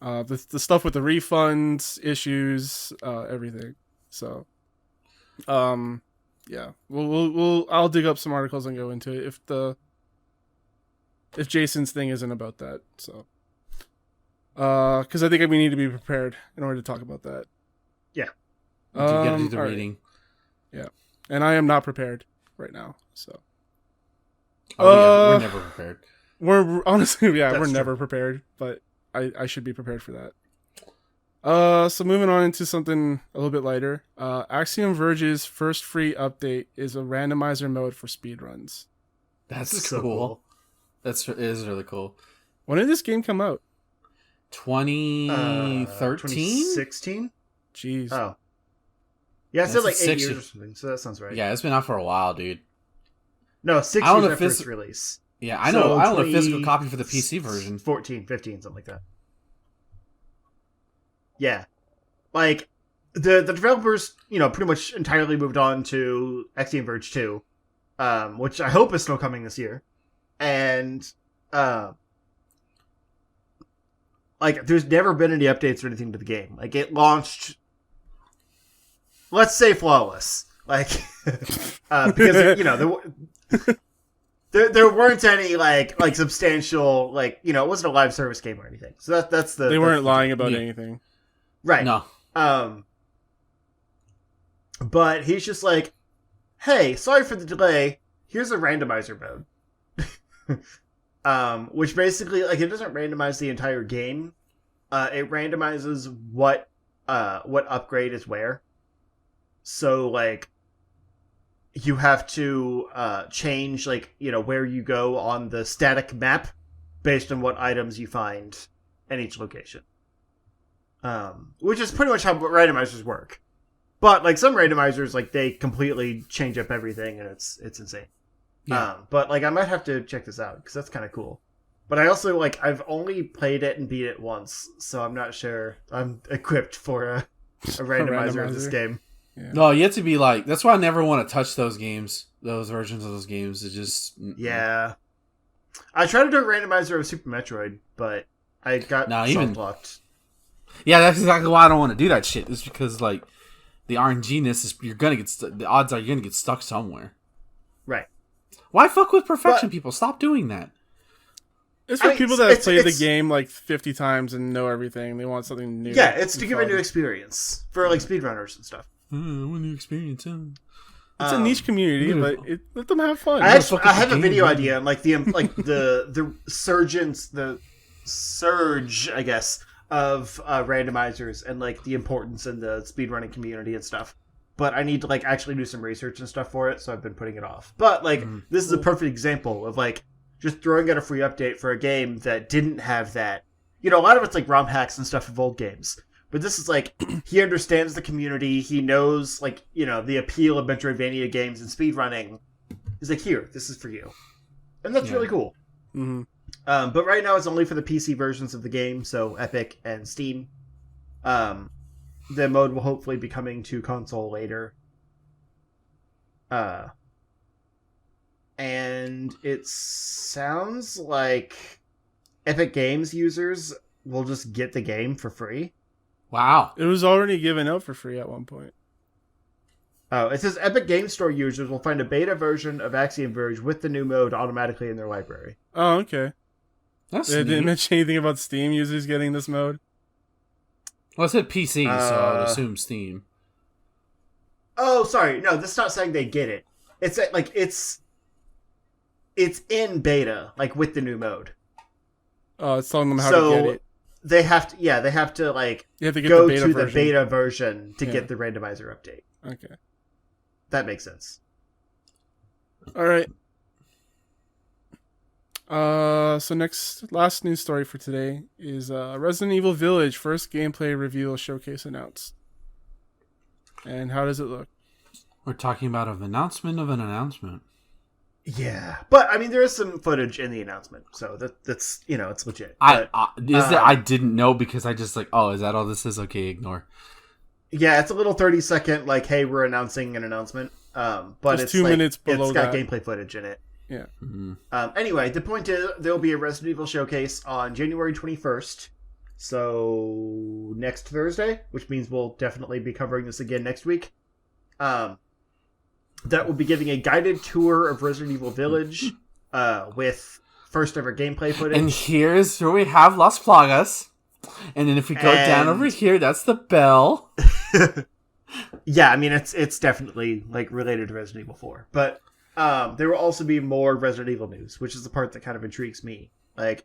The stuff with the refunds issues, everything. So, yeah, I'll dig up some articles and go into it if Jason's thing isn't about that. So, because I think we need to be prepared in order to talk about that. Yeah. You gotta do the all reading. Right. Yeah, and I am not prepared right now. So, we're never prepared. We're honestly, yeah, That's we're true. never prepared, but I should be prepared for that. So moving on into something a little bit lighter. Axiom Verge's first free update is a randomizer mode for speedruns. That's This is cool. so cool. It is really cool. When did this game come out? 2013? 2016? Jeez. Oh. Yeah, I That's said like 8 6 years or something, so that sounds right. Yeah, it's been out for a while, dude. No, 6 I don't years know after if its this- release. Yeah, I So know. I own a 20 physical copy for the PC version. 14, 15, something like that. Yeah. Like, the developers, pretty much entirely moved on to Axiom Verge 2, which I hope is still coming this year. And, like, there's never been any updates or anything to the game. Like, it launched, let's say, flawless. Like, because, there weren't any, like substantial, it wasn't a live service game or anything. So that's the... They weren't lying about Yeah. anything. Right. No. But he's just like, hey, sorry for the delay. Here's a randomizer mode. Which basically, it doesn't randomize the entire game. It randomizes what upgrade is where. So, you have to change, where you go on the static map based on what items you find in each location. Which is pretty much how randomizers work. But, some randomizers, they completely change up everything, and it's insane. Yeah. But, I might have to check this out, because that's kind of cool. But I also, I've only played it and beat it once, so I'm not sure I'm equipped for a randomizer of this randomizer. game. Yeah. No, you have to be that's why I never want to touch those games, those versions of those games. It's just. Yeah. I tried to do a randomizer of Super Metroid, but I got soft-locked. Yeah, that's exactly why I don't want to do that shit. It's because, the RNG-ness is, the odds are you're gonna get stuck somewhere. Right. Why fuck with perfection, people? Stop doing that. It's for I mean, people that have played the it's- game like 50 times and know everything. They want something new. Yeah, it's to and give a fun. new experience for like speedrunners and stuff. I want new experience. It's a niche community, but let them have fun. I have a game, video man. idea, like the surge, I guess, of randomizers and like the importance in the speedrunning community and stuff. But I need to like actually do some research and stuff for it, so I've been putting it off. But like this is a perfect example of like just throwing out a free update for a game that didn't have that. You know, a lot of it's like ROM hacks and stuff of old games. But this is like, he understands the community, he knows, like, you know, the appeal of Metroidvania games and speedrunning. He's like, here, this is for you. And that's really cool. Mm-hmm. But right now it's only for the PC versions of the game, so Epic and Steam. The mode will hopefully be coming to console later. And it sounds like Epic Games users will just get the game for free. Wow. It was already given out for free at one point. Oh, it says Epic Game Store users will find a beta version of Axiom Verge with the new mode automatically in their library. Oh, okay. That's They didn't neat. mention anything about Steam users getting this mode. Well, it said PC, so I would assume Steam. Oh, sorry. No, this is not saying they get it. It's like it's in beta, like with the new mode. Oh, it's telling them how to get it. They have to, they have to like You have to get go the beta to version. the beta version to Yeah. get the randomizer update. Okay. That makes sense. All right. So last news story for today is Resident Evil Village first gameplay reveal showcase announced. And how does it look? We're talking about an announcement of an announcement. Yeah, but I mean, there is some footage in the announcement, so that's it's legit. But, I didn't know because I just like, oh, is that all this is? Okay, ignore. yeah, it's a little 30-second like, hey, we're announcing an announcement. But Just it's 2 like, minutes below it's got that. gameplay footage in it. Yeah. Mm-hmm. Anyway, the point is there will be a Resident Evil showcase on January 21st. So next Thursday, which means we'll definitely be covering this again next week. That will be giving a guided tour of Resident Evil Village with first ever gameplay footage. And here's where we have Las Plagas. And then if we go down over here, that's the bell. Yeah, I mean, it's definitely like related to Resident Evil 4. But there will also be more Resident Evil news, which is the part that kind of intrigues me. Like,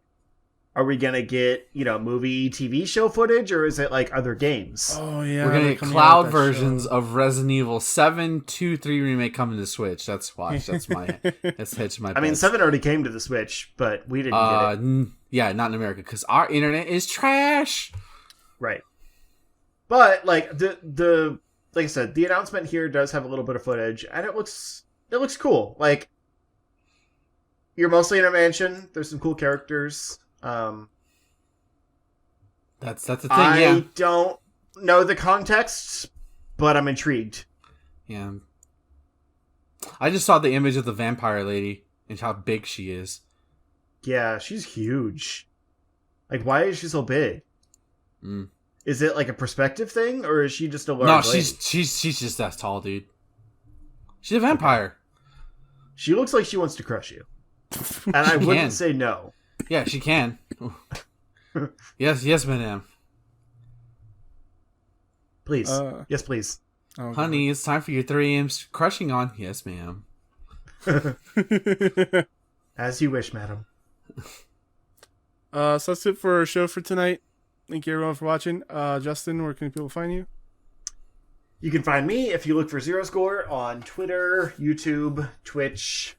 are we gonna get, movie, TV show footage, or is it like other games? Oh yeah. We're gonna they're get coming out cloud with that versions show. of Resident Evil 7, 2, 3 remake coming to Switch. That's watch. That's my that's hedge my I mean, bets. 7 already came to the Switch, but we didn't get it. Yeah, not in America because our internet is trash. Right. But like the like I said, the announcement here does have a little bit of footage, and it looks cool. Like, you're mostly in a mansion. There's some cool characters. That's the thing. I Yeah, don't know the context, but I'm intrigued. yeah. I just saw the image of the vampire lady and how big she is. Yeah, she's huge. Like, why is she so big? Mm. Is it like a perspective thing, or is she just a large No, lady? she's just that tall, dude. She's a vampire. She looks like she wants to crush you, and I She wouldn't can. say no. Yeah, she can. yes, madam. Please, yes, please. Oh, Honey, it's time for your 3 a.m. crushing on. Yes, ma'am. God. As you wish, madam. So that's it for our show for tonight. Thank you everyone for watching. Justin, where can people find you? You can find me if you look for Zero Score on Twitter, YouTube, Twitch,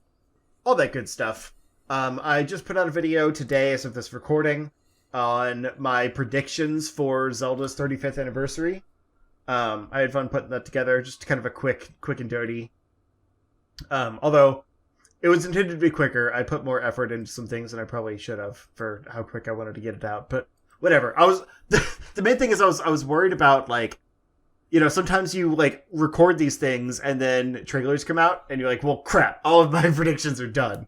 all that good stuff. I just put out a video today as of this recording on my predictions for Zelda's 35th anniversary. I had fun putting that together, just kind of a quick and dirty. Although it was intended to be quicker, I put more effort into some things than I probably should have for how quick I wanted to get it out. But whatever. The main thing is I was worried about, like, sometimes you like record these things and then trailers come out and you're like, well, crap, all of my predictions are done.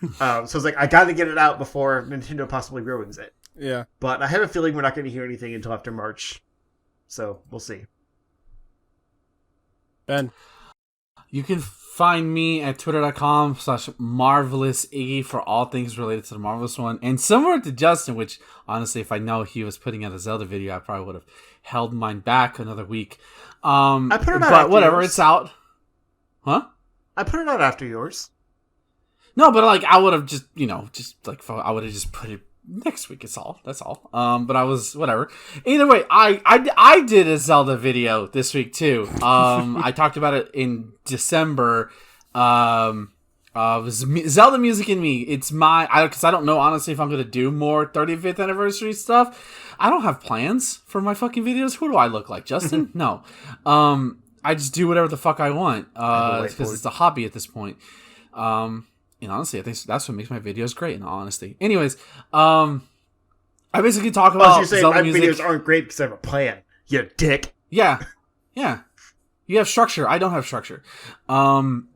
So I was like, I got to get it out before Nintendo possibly ruins it. Yeah. But I have a feeling we're not going to hear anything until after March. So we'll see. Ben. You can find me at twitter.com/marvelousiggy for all things related to the Marvelous one. And similar to Justin, which honestly, if I know he was putting out a Zelda video, I probably would have held mine back another week. I put it out but whatever, yours. it's out. Huh? I put it out after yours. No, but like I would have just, I would have just put it next week. That's all. But I was whatever. Either way, I did a Zelda video this week too. I talked about it in December. It was Zelda Music and Me. It's because I don't know honestly if I'm gonna do more 35th anniversary stuff. I don't have plans for my fucking videos. Who do I look like, Justin? No. I just do whatever the fuck I want. Because it's a hobby at this point. And honestly, I think that's what makes my videos great, in all honesty. Anyways, I basically talk about you're saying Zelda my music. videos aren't great because I have a plan. You dick. Yeah. You have structure. I don't have structure. And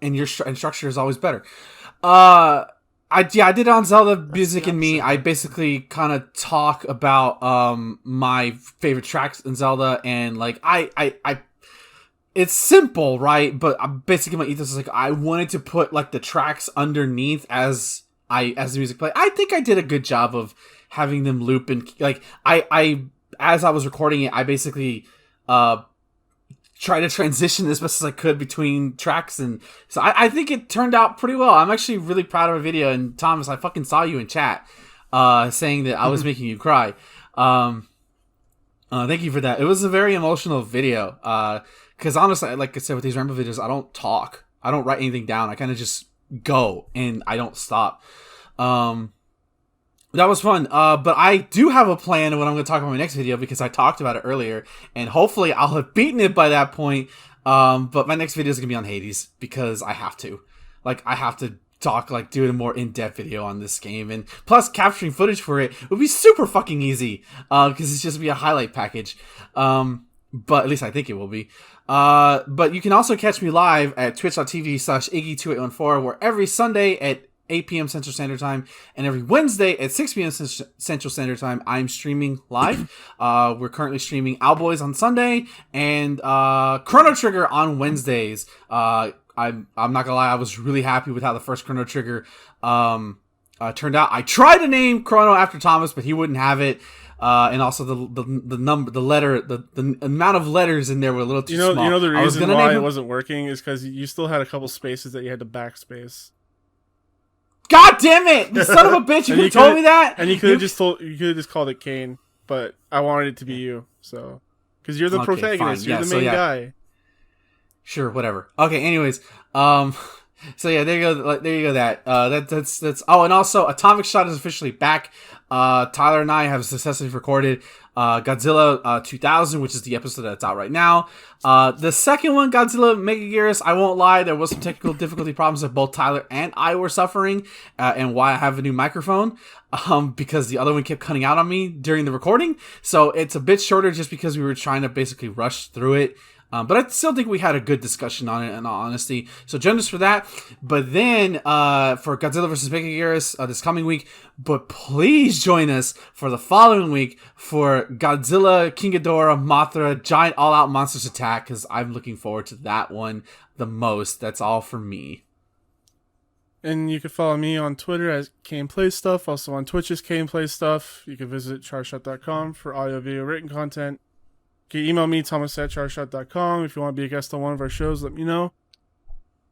your structure is always better. I did it on Zelda Music and Me. I basically kind of talk about my favorite tracks in Zelda, and like I it's simple, right? But basically my ethos is like I wanted to put like the tracks underneath as the music play. I think I did a good job of having them loop, and like I as I was recording it, I basically try to transition as best as I could between tracks, and so I think it turned out pretty well. I'm actually really proud of a video, and Thomas, I fucking saw you in chat saying that I was making you cry. Thank you for that. It was a very emotional video because honestly, like I said, with these Rambo videos, I don't talk, I don't write anything down, I kind of just go and I don't stop. That was fun, but I do have a plan of what I'm going to talk about in my next video because I talked about it earlier, and hopefully I'll have beaten it by that point. But my next video is going to be on Hades because I have to. Like, I have to talk, like, do a more in-depth video on this game, and plus capturing footage for it would be super fucking easy because it's just be a highlight package. But at least I think it will be. But you can also catch me live at twitch.tv/Iggy2814, where every Sunday at 8 p.m. Central Standard Time and every Wednesday at 6 p.m. Central Standard Time, I'm streaming live. We're currently streaming Owlboys on Sunday and Chrono Trigger on Wednesdays. I'm not gonna lie, I was really happy with how the first Chrono Trigger turned out. I tried to name Chrono after Thomas, but he wouldn't have it. And also the number, the amount of letters in there were a little too small. You know the reason why it wasn't working is because you still had a couple spaces that you had to backspace. God damn it! You son of a bitch! You could have told me that. And you could have just called it Kane, but I wanted it to be you, so because you're the protagonist, you're the main guy. Sure, whatever. Okay, anyways, so yeah, there you go. That's. Oh, and also, Atomic Shot is officially back. Tyler and I have successfully recorded Godzilla 2000, which is the episode that's out right now. The second one, Godzilla Megaguirus, I won't lie, there was some technical difficulty problems that both Tyler and I were suffering, and why I have a new microphone, because the other one kept cutting out on me during the recording. So it's a bit shorter just because we were trying to basically rush through it. But I still think we had a good discussion on it, in all honesty. So join us for that. But then for Godzilla vs. Megaguirus this coming week. But please join us for the following week for Godzilla, King Ghidorah, Mothra, Giant All-Out Monsters Attack, because I'm looking forward to that one the most. That's all for me. And you can follow me on Twitter as KanePlaysStuff. Also on Twitch as KanePlaysStuff. You can visit charshot.com for audio, video, written content. You can email me, thomas@charshot.com. If you want to be a guest on one of our shows, let me know.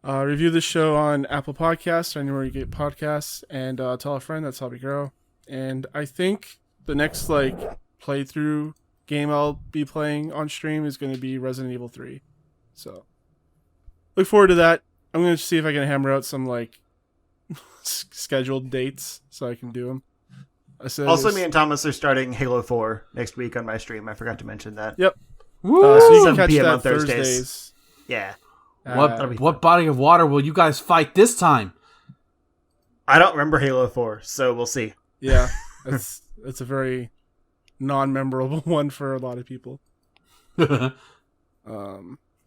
Review the show on Apple Podcasts or anywhere you get podcasts. And tell a friend. That's how we grow. And I think the next playthrough game I'll be playing on stream is going to be Resident Evil 3. So look forward to that. I'm going to see if I can hammer out some scheduled dates so I can do them. Also, me and Thomas are starting Halo 4 next week on my stream. I forgot to mention that. Yep. So you can catch PM that on Thursdays. Yeah. What body of water will you guys fight this time? I don't remember Halo 4, so we'll see. Yeah. It's a very non-memorable one for a lot of people.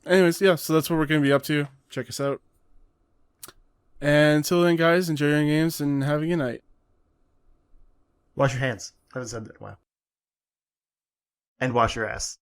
Anyways, yeah, so that's what we're going to be up to. Check us out. And until then, guys, enjoy your games and have a good night. Wash your hands. I haven't said that in a while. And wash your ass.